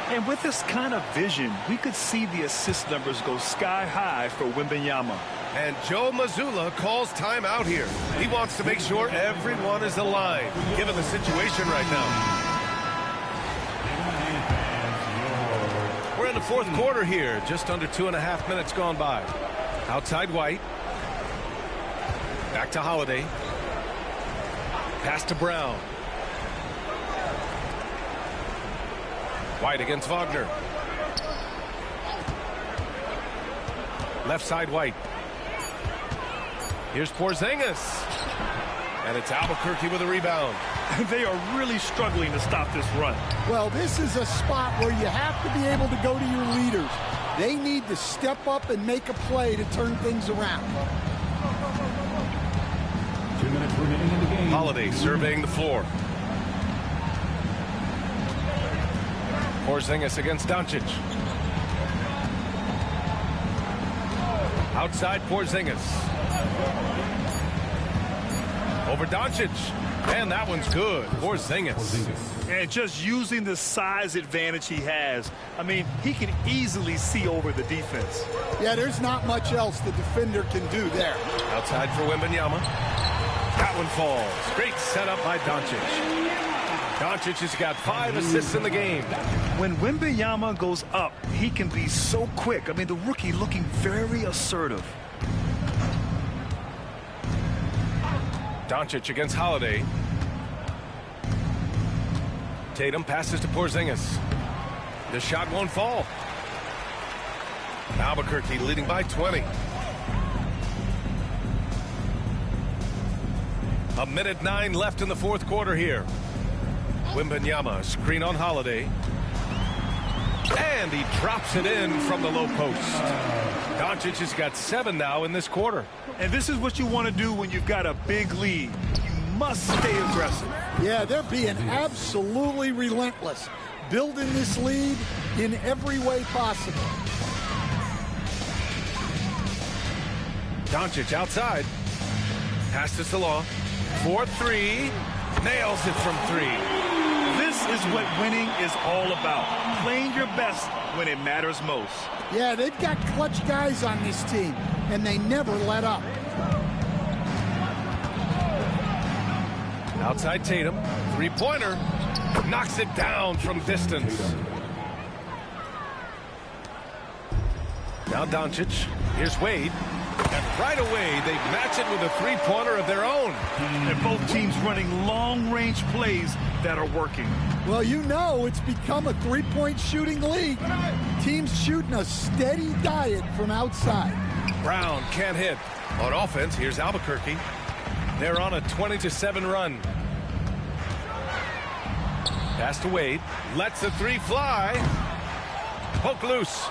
And with this kind of vision, we could see the assist numbers go sky high for Wembanyama. And Joe Mazzulla calls timeout here. He wants to make sure everyone is aligned, given the situation right now. We're in the fourth quarter here, just under 2.5 minutes gone by. Outside White. Back to Holiday. Pass to Brown. White against Wagner. Left side White. Here's Porzingis. And it's Albuquerque with a rebound. They are really struggling to stop this run. Well, this is a spot where you have to be able to go to your leaders. They need to step up and make a play to turn things around. 2 minutes remaining in the game. Holiday surveying the floor. Porzingis against Doncic. Outside Porzingis. Over Doncic. And that one's good. Porzingis. And just using the size advantage he has. I mean, he can easily see over the defense. Yeah, there's not much else the defender can do there. Outside for Wembanyama. That one falls. Great setup by Doncic. Doncic has got 5 assists in the game. When Wembanyama goes up, he can be so quick. I mean, the rookie looking very assertive. Doncic against Holiday. Tatum passes to Porzingis. The shot won't fall. Albuquerque leading by 20. 1:09 left in the fourth quarter here. Wembanyama, screen on Holiday. And he drops it in from the low post. Doncic has got 7 now in this quarter. And this is what you want to do when you've got a big lead. You must stay aggressive. Yeah, they're being absolutely relentless, building this lead in every way possible. Doncic outside. Passes to Law. 4-3. Nails it from 3. This is what winning is all about. Playing your best when it matters most. Yeah, they've got clutch guys on this team, and they never let up. Outside Tatum. 3-pointer. Knocks it down from distance. Now Doncic. Here's Wade. And right away, they match it with a 3-pointer of their own. And both teams running long-range plays that are working. Well, you know it's become a three-point shooting league. Teams shooting a steady diet from outside. Brown can't hit. On offense, here's Albuquerque. They're on a 20-7 run. Pass to Wade. Lets the 3 fly. Poke loose.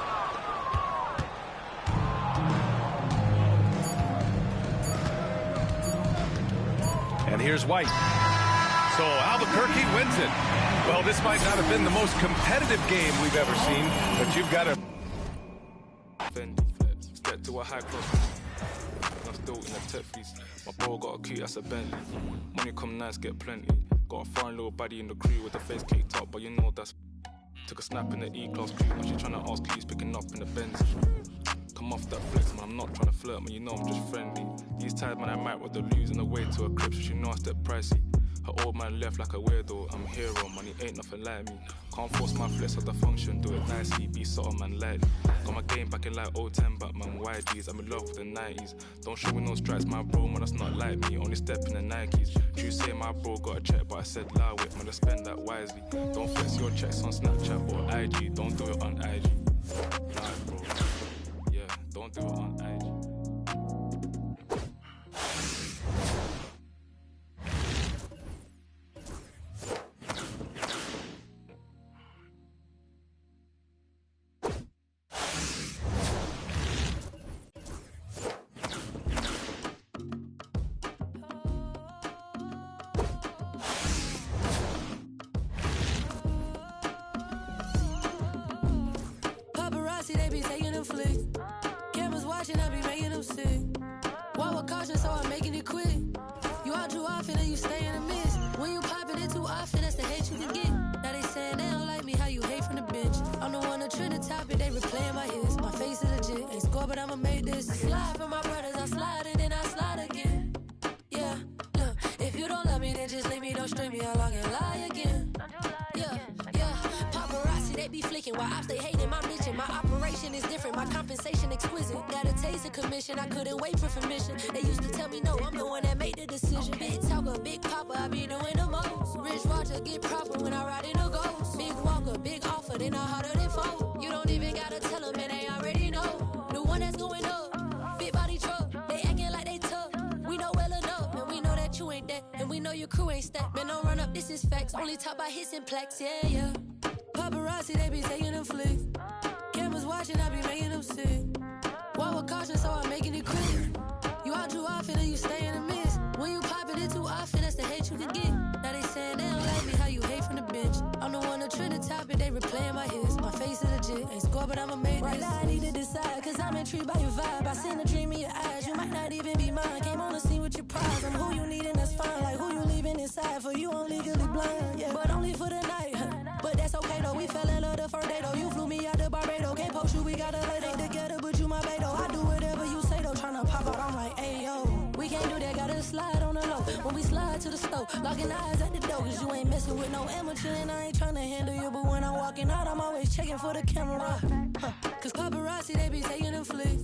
And here's White. So Albuquerque wins it. Well, this might not have been the most competitive game we've ever seen, but you've got to... Get to a high class. I'm still in the tech fees. My bro got a key, that's a Bentley. Money come nice, get plenty. Got a foreign little baddie in the crew with the face caked up, but you know that's... Took a snap in the E-class crew. Now she tryna ask keys, picking up in the Benz. Come off that flex, man, I'm not trying to flirt, man, you know I'm just friendly. These times, man, I might rather lose on the way to a crib, so she know I step pricey. Her old man left like a weirdo, I'm a hero, man, he ain't nothing like me. Can't force my flex at the function, do it nicely, be subtle, man, lightly. Got my game back in like 010, but man, YGs, I'm in love with the 90s. Don't show me no stripes, my bro, man, that's not like me, only step in the Nikes. True say my bro got a check, but I said lie with, man, I spend that wisely. Don't flex your checks on Snapchat or IG, don't do it on IG. Nah, bro. Don't do it on IG. Paparazzi, they be taking them flicks. Cameras watching, I be making them sick. Walk with caution, so I'm making it quick. You out too often and you stay in the mist. When you popping it too often, that's the hate you can get. Now they saying they don't like me, how you hate from the bench. I'm the one to trend the topic, they replaying my hits. My face is legit, ain't score, but I'ma make this. I slide for my brothers, I slide and then I slide again. Yeah, look, if you don't love me, then just leave me, don't string me along and lie again. Yeah, yeah, paparazzi, they be flicking while I stay hating my mission. My operation is different, my compensation exquisite. Got a taste of commission, I couldn't wait for permission. They used to tell me no, I'm the one that made the decision. Big talker, big papa, I be doing the most. Rich Roger, get proper when I ride in a ghost. Big walker, big offer, they know harder than foe. You don't even gotta tell them, man, they already know. The one that's going up, big body truck. They acting like they tough, we know well enough. And we know that you ain't that, and we know your crew ain't stacked. Man, don't run up, this is facts. Only talk about hits and plaques, yeah, yeah. Paparazzi, they be taking them flicks. Cameras watching, I be making them sick. Walk with caution, so I'm making it quick. You out too often and you stay in the mist. When you popping it too often, that's the hate you can get. Now they saying they don't like me, how you hate from the bench. I'm the one to trend the topic, they replaying my hits. My face is legit, ain't score, but I'ma make this. Right now I need to decide, cause I'm intrigued by your vibe. I seen a dream in your eyes, you might not even be mine. Came on the scene with your prize, I'm who you need and that's fine. Like who you leaving inside, for you I'm legally blind. Yeah, but only for the night, but that's okay though. We fell in love the first day though. You flew me out to Barbados, can't post you, we gotta lay they together, but you my bae though. I do whatever you say though, tryna pop out, I'm like, hey yo. We can't do that, gotta slide on the low. When we slide to the stove, locking eyes at the door, cause you ain't messing with no amateur, and I ain't tryna handle you, but when I'm walking out, I'm always checking for the camera. Cause paparazzi, they be taking them flicks.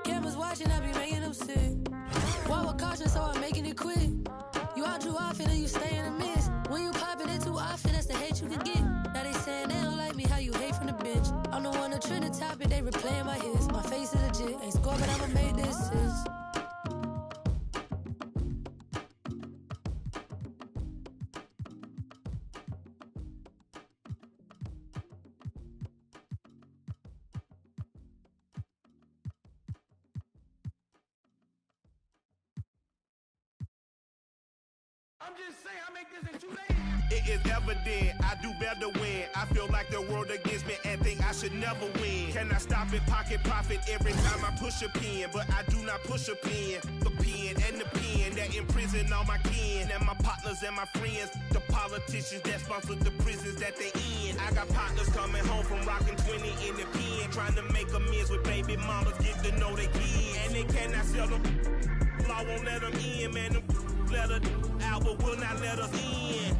Cameras watching, I be making them sick. Walk with caution, so I'm making it quick. You out too often and you stay in the mist. When you popping it too often, that's the hate you can get. Now they saying they don't like me, how you hate from the bench. I'm the one to trend the topic, they replaying my hits. My face is legit, ain't score, but I'ma make this. I'm just saying, I make this in 2 days. It is evident I do better when I feel like the world against me and think I should never win. Can I stop it, pocket profit every time I push a pen? But I do not push a pen. The pen and the pen that imprison all my kin and my partners and my friends. The politicians that sponsor the prisons that they in. I got partners coming home from rocking 20 in the pen, trying to make amends with baby mamas, get to know they kids. And they cannot sell them. Law won't let them in, man. Them let us out, but will not let us in.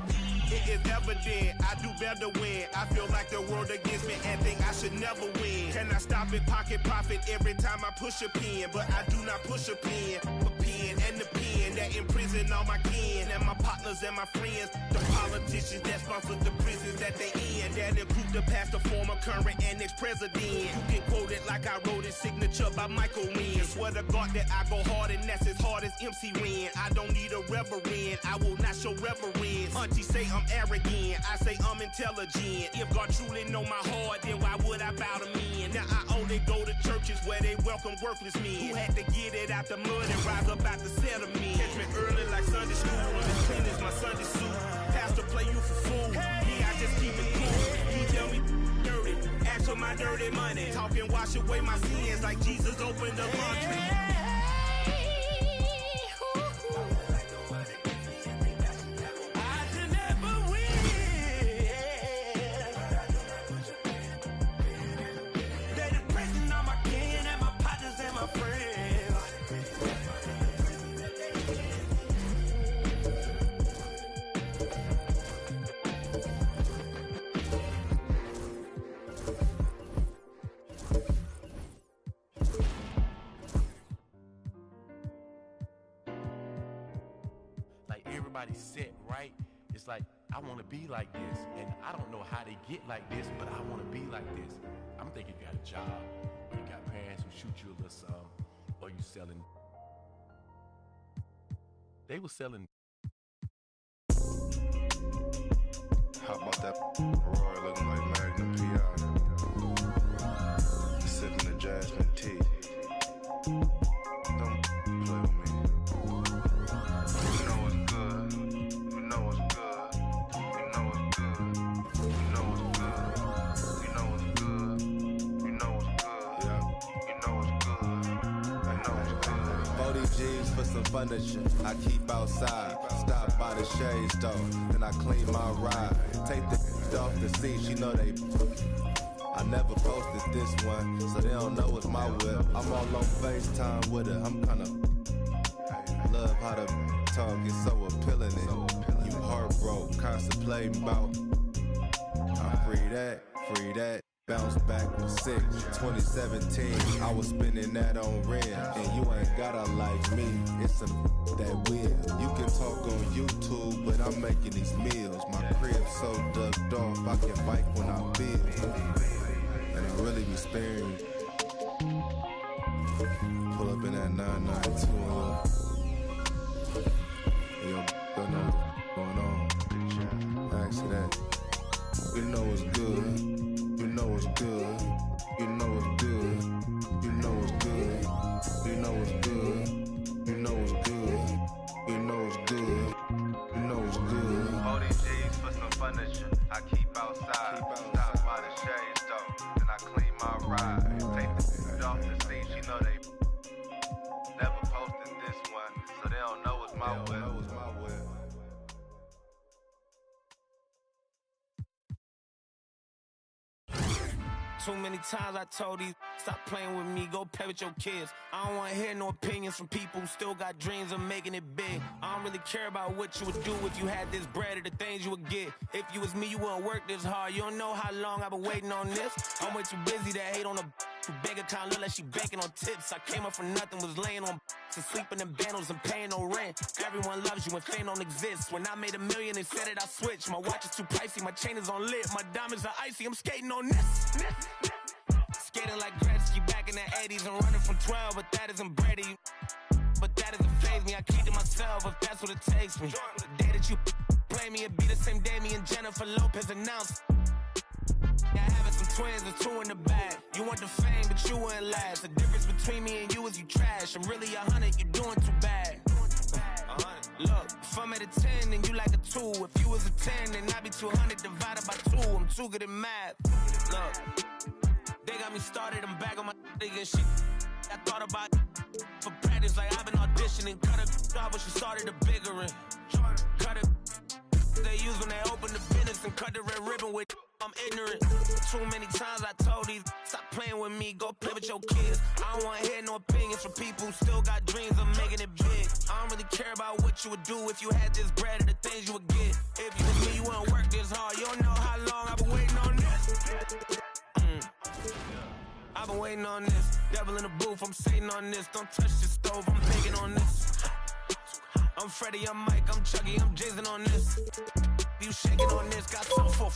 It is evident I do better when I feel like the world against me and think I should never win. Can I stop it, pocket profit every time I push a pen? But I do not push a pen. The pen and the pen that imprison all my kin and my partners and my friends. The politicians that sponsor the prisons that they in. That include the past, the former, current, and ex-president. You can quote it like I wrote it, signature by Michael Wynn. Swear to God that I go hard and that's as hard as MC Ren. I don't need a reverend, I will not show reverence. Auntie say I'm arrogant, I say I'm intelligent. If God truly know my heart, then why would I bow to men? Now I only go to churches where they welcome worthless men who had to get it out the mud and rise up out the settlement. Catch me early like Sunday school, I'm as clean as my Sunday suit. Pastor play you for fool, yeah, I just keep it cool. He tell me dirty, ask for my dirty money. Talking wash away my sins like Jesus opened the laundry. Everybody's set, right? It's like, I want to be like this, and I don't know how they get like this, but I want to be like this. I'm thinking you got a job, or you got parents who shoot you a little something, or you selling. They were selling. How about that Roy looking like Magnum P.I. Sipping the jasmine tea. Don't play with me. For some furniture I keep outside. Stop by the shade store, then I clean my ride. Take the off the seat, you know they. I never posted this one, so they don't know it's my whip. I'm all on FaceTime with her, I'm kinda love how the talk is so appealing. And you heartbroke, contemplating about. I free that. Bounce back for 2017, I was spending that on rent. And you ain't gotta like me, it's some that will. You can talk on YouTube, but I'm making these meals. My crib's so ducked off, I can bike when I feel. And I really be sparing. Pull up in that 992 and yo, don't know what's going on. Ask you that. You know it's good. You know it's good. You know it's good. You know it's good. You know it's good. You know it's good. You know it's good. You know it's good. 40 G's for some furniture. I keep outside. Stop by the shade store. Then I clean my ride. Take the off the seat. You know they never posted this one, so they don't know it's my whip. Too many times I told these stop playing with me, go play with your kids. I don't want to hear no opinions from people who still got dreams of making it big. I don't really care about what you would do if you had this bread or the things you would get. If you was me, you wouldn't work this hard. You don't know how long I've been waiting on this. I'm way too busy to hate on a bank account, look like she banking on tips. I came up from nothing, was laying on and sleeping in bundles and paying no rent. Everyone loves you when fame don't exist. When I made $1 million, they said it, I switched. My watch is too pricey, my chain is on lit. My diamonds are icy, I'm skating on this. Skating like Gretzky back in the 80s and running from 12, but that isn't Brady. But that doesn't faze me, I keep to myself if that's what it takes me. The day that you play me, it be the same day me and Jennifer Lopez announced. Yeah, having some twins, there's 2 in the bag. You want the fame, but you wouldn't last. The difference between me and you is you trash. I'm really 100, you doing too bad. 100. Look, if I'm at a 10, then you like a 2. If you was a 10, then I'd be 200 divided by 2. I'm too good at math. Look, they got me started, I'm back on my nigga and shit. I thought about for practice, like I've been auditioning. Cut a off when she started a bigger one. Cut it. They use when they open the business and cut the red ribbon with. I'm ignorant. Too many times I told these stop playing with me, go play with your kids. I don't want to hear no opinions from people who still got dreams of making it big. I don't really care about what you would do if you had this bread or the things you would get. If you was me, you wouldn't work this hard. You don't know how long I've been waiting on this. I've been waiting on this. Devil in the booth, I'm sitting on this. Don't touch the stove, I'm baking on this. I'm Freddie, I'm Mike, I'm Chucky, I'm Jason on this. You shaking on this, got some for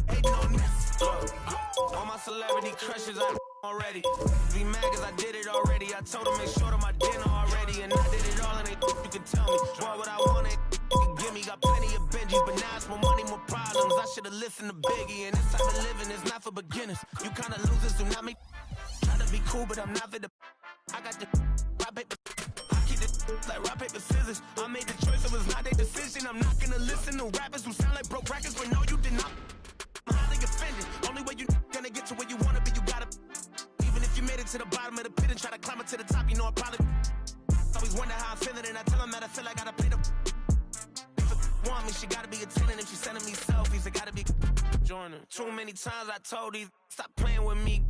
hating on this. All my celebrity crushes, I already. Be mad cause I did it already. I told them make sure to my dinner already. And I did it all and they you can tell me. Boy, what I want, they can give me. Got plenty of Benjis, but now it's more money, more problems. I should've listened to Biggie. And this type of living is not for beginners. You kinda losers do not make. Try to be cool, but I'm not for the. I got the rock paper. I keep it like rock paper scissors. I made the choice, it was not their decision. I'm not gonna listen to rappers who sound like broke records, but no, you did not. I'm highly offended. Only way you gonna get to where you wanna be, you gotta. Even if you made it to the bottom of the pit and try to climb it to the top, you know I probably. Always wonder how I'm feeling, and I tell them that I feel like I gotta pay the. If a want me, she gotta be a 10, and if she's sending me selfies, it gotta be joining. Too many times I told these stop playing with me.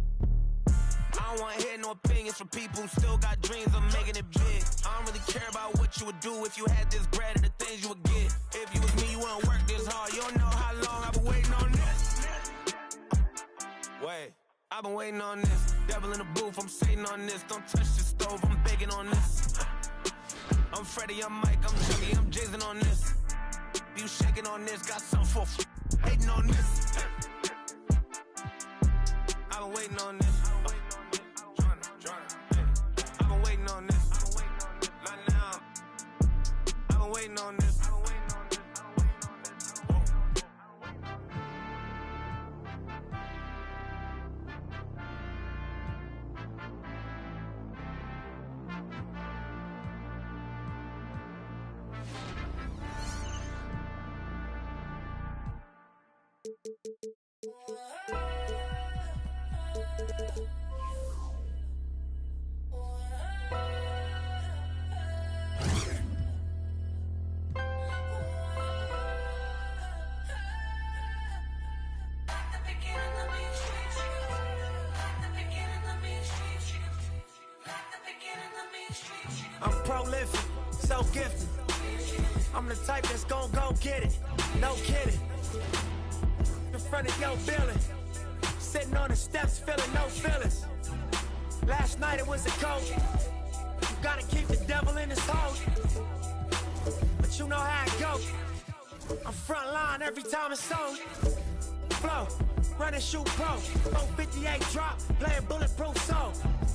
I don't wanna hear no opinions from people who still got dreams of making it big. I don't really care about what you would do if you had this bread or the things you would get. If you was me, you wouldn't work this hard. You don't know how long I've been waiting on this. Wait, I've been waiting on this. Devil in the booth, I'm sitting on this. Don't touch the stove, I'm baking on this. I'm Freddie, I'm Mike, I'm Chucky, I'm Jason on this. You shaking on this, got some for hating on this. I've been waiting on this. I've been waiting on this. Not now. I've been waiting on this. I'm prolific, so gifted. I'm the type that's gon' go get it. No kidding. In front of your building, sitting on the steps, feeling no feelings. Last night it was a cold. You gotta keep the devil in his hole. But you know how it go. I'm front line every time it's on. Flow, run and shoot pro. 458 drop, playing bulletproof soul.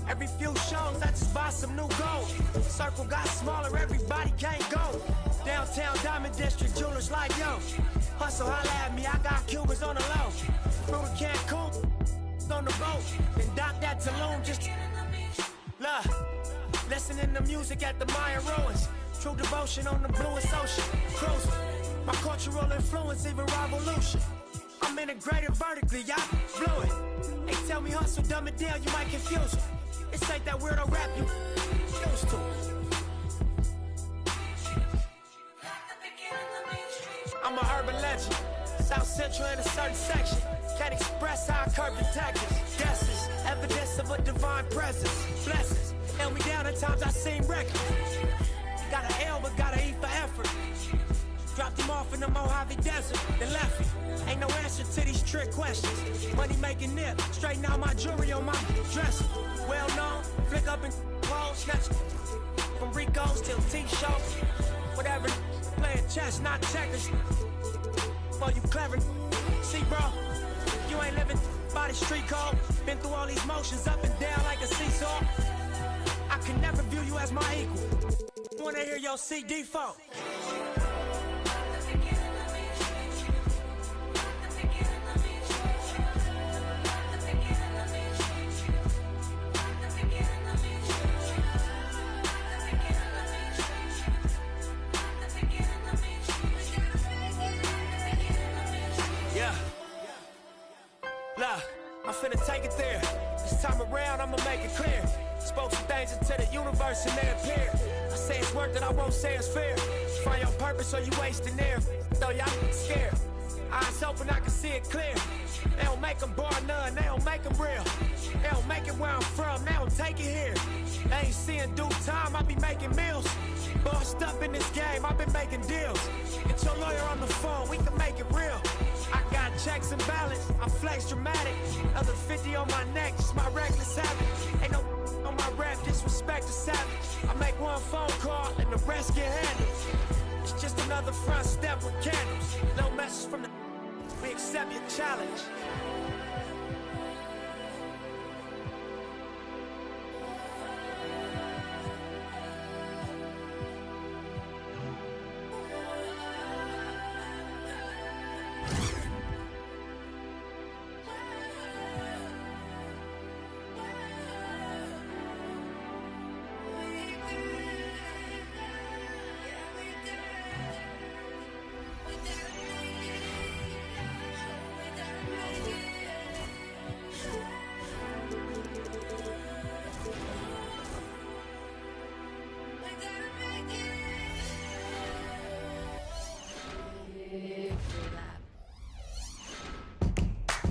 Every few shows, I just buy some new gold. Circle got smaller, everybody can't go. Downtown Diamond District, jewelers like yo. Hustle, holla at me, I got Cubans on the low. Through the Cancun, on the boat. Then dock that Tulum, just look. Listening to music at the Maya ruins. True devotion on the bluest ocean. Cruising, my cultural influence, even revolution. I'm integrated vertically, y'all blew it. They tell me hustle, dumb it down, you might confuse them. This ain't that weirdo rap you used to. I'm a urban legend, South Central in a certain section. Can't express how I curb detectives. Guesses, evidence of a divine presence. Blessings, held me down at times I seem reckless. Got an L but gotta eat for effort. Dropped him off in the Mojave Desert, then left him. Ain't no answer to these trick questions. Money making nip, straighten out my jewelry on my dresser. Well known, flick up and roll, snatch from Rico's till T-shows. Whatever, playing chess, not checkers. Boy, you clever. See, bro, you ain't living by the street code. Been through all these motions up and down like a seesaw. I can never view you as my equal. Wanna hear your CD fault. angel to the universe and they appear. I say it's work that I won't say it's fair. Find your purpose or you wasting there. Though y'all scared. Eyes open, I can see it clear. They don't make them bar none, they don't make them real. They don't make it where I'm from, they don't take it here. They ain't seeing due time, I be making meals. Bossed up in this game, I've been making deals. Get your lawyer on the phone, we can make it real. I got checks and balance, I flex dramatic. Another 50 on my neck, just my reckless habit. Ain't no on my rap, disrespect the savage. I make one phone call and the rest get handled. It's just another front step with candles. No message from the... We accept your challenge.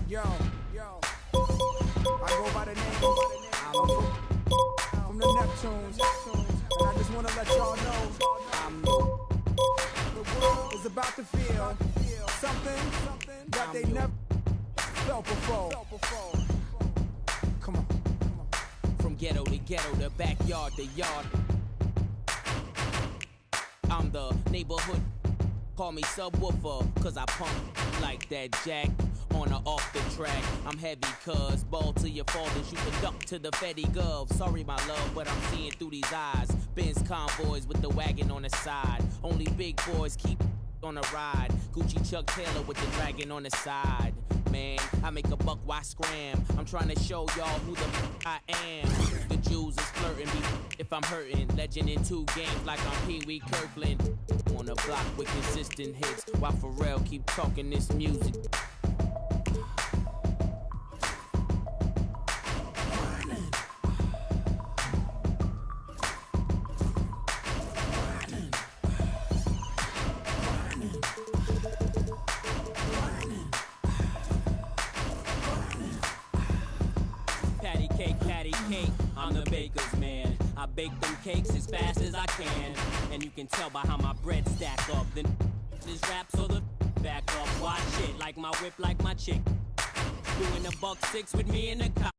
Yo, I go by the name from the Neptunes, and I just want to let y'all know the world is about to feel something that they never felt before. Come on. From ghetto to ghetto, the backyard to yard. I'm the neighborhood. Call me subwoofer, cause I pump like that jack on or off the track. I'm heavy cuz, ball to your fathers, you can duck to the Fetty Gov. Sorry my love, but I'm seeing through these eyes. Benz convoys with the wagon on the side. Only big boys keep on a ride. Gucci Chuck Taylor with the dragon on the side. Man, I make a buck, why scram? I'm trying to show y'all who the I am. The Jews is flirting me if I'm hurting. Legend in 2 games like I'm Pee Wee Kirkland. On the block with consistent hits while Pharrell keep talking this music. Patty cake, I'm the baker's man. I bake them cakes as fast as I can, and you can tell by how my bread stack up. Then this rap so the back up. Watch it, like my whip, like my chick. Doing a $1.6 with me in the car.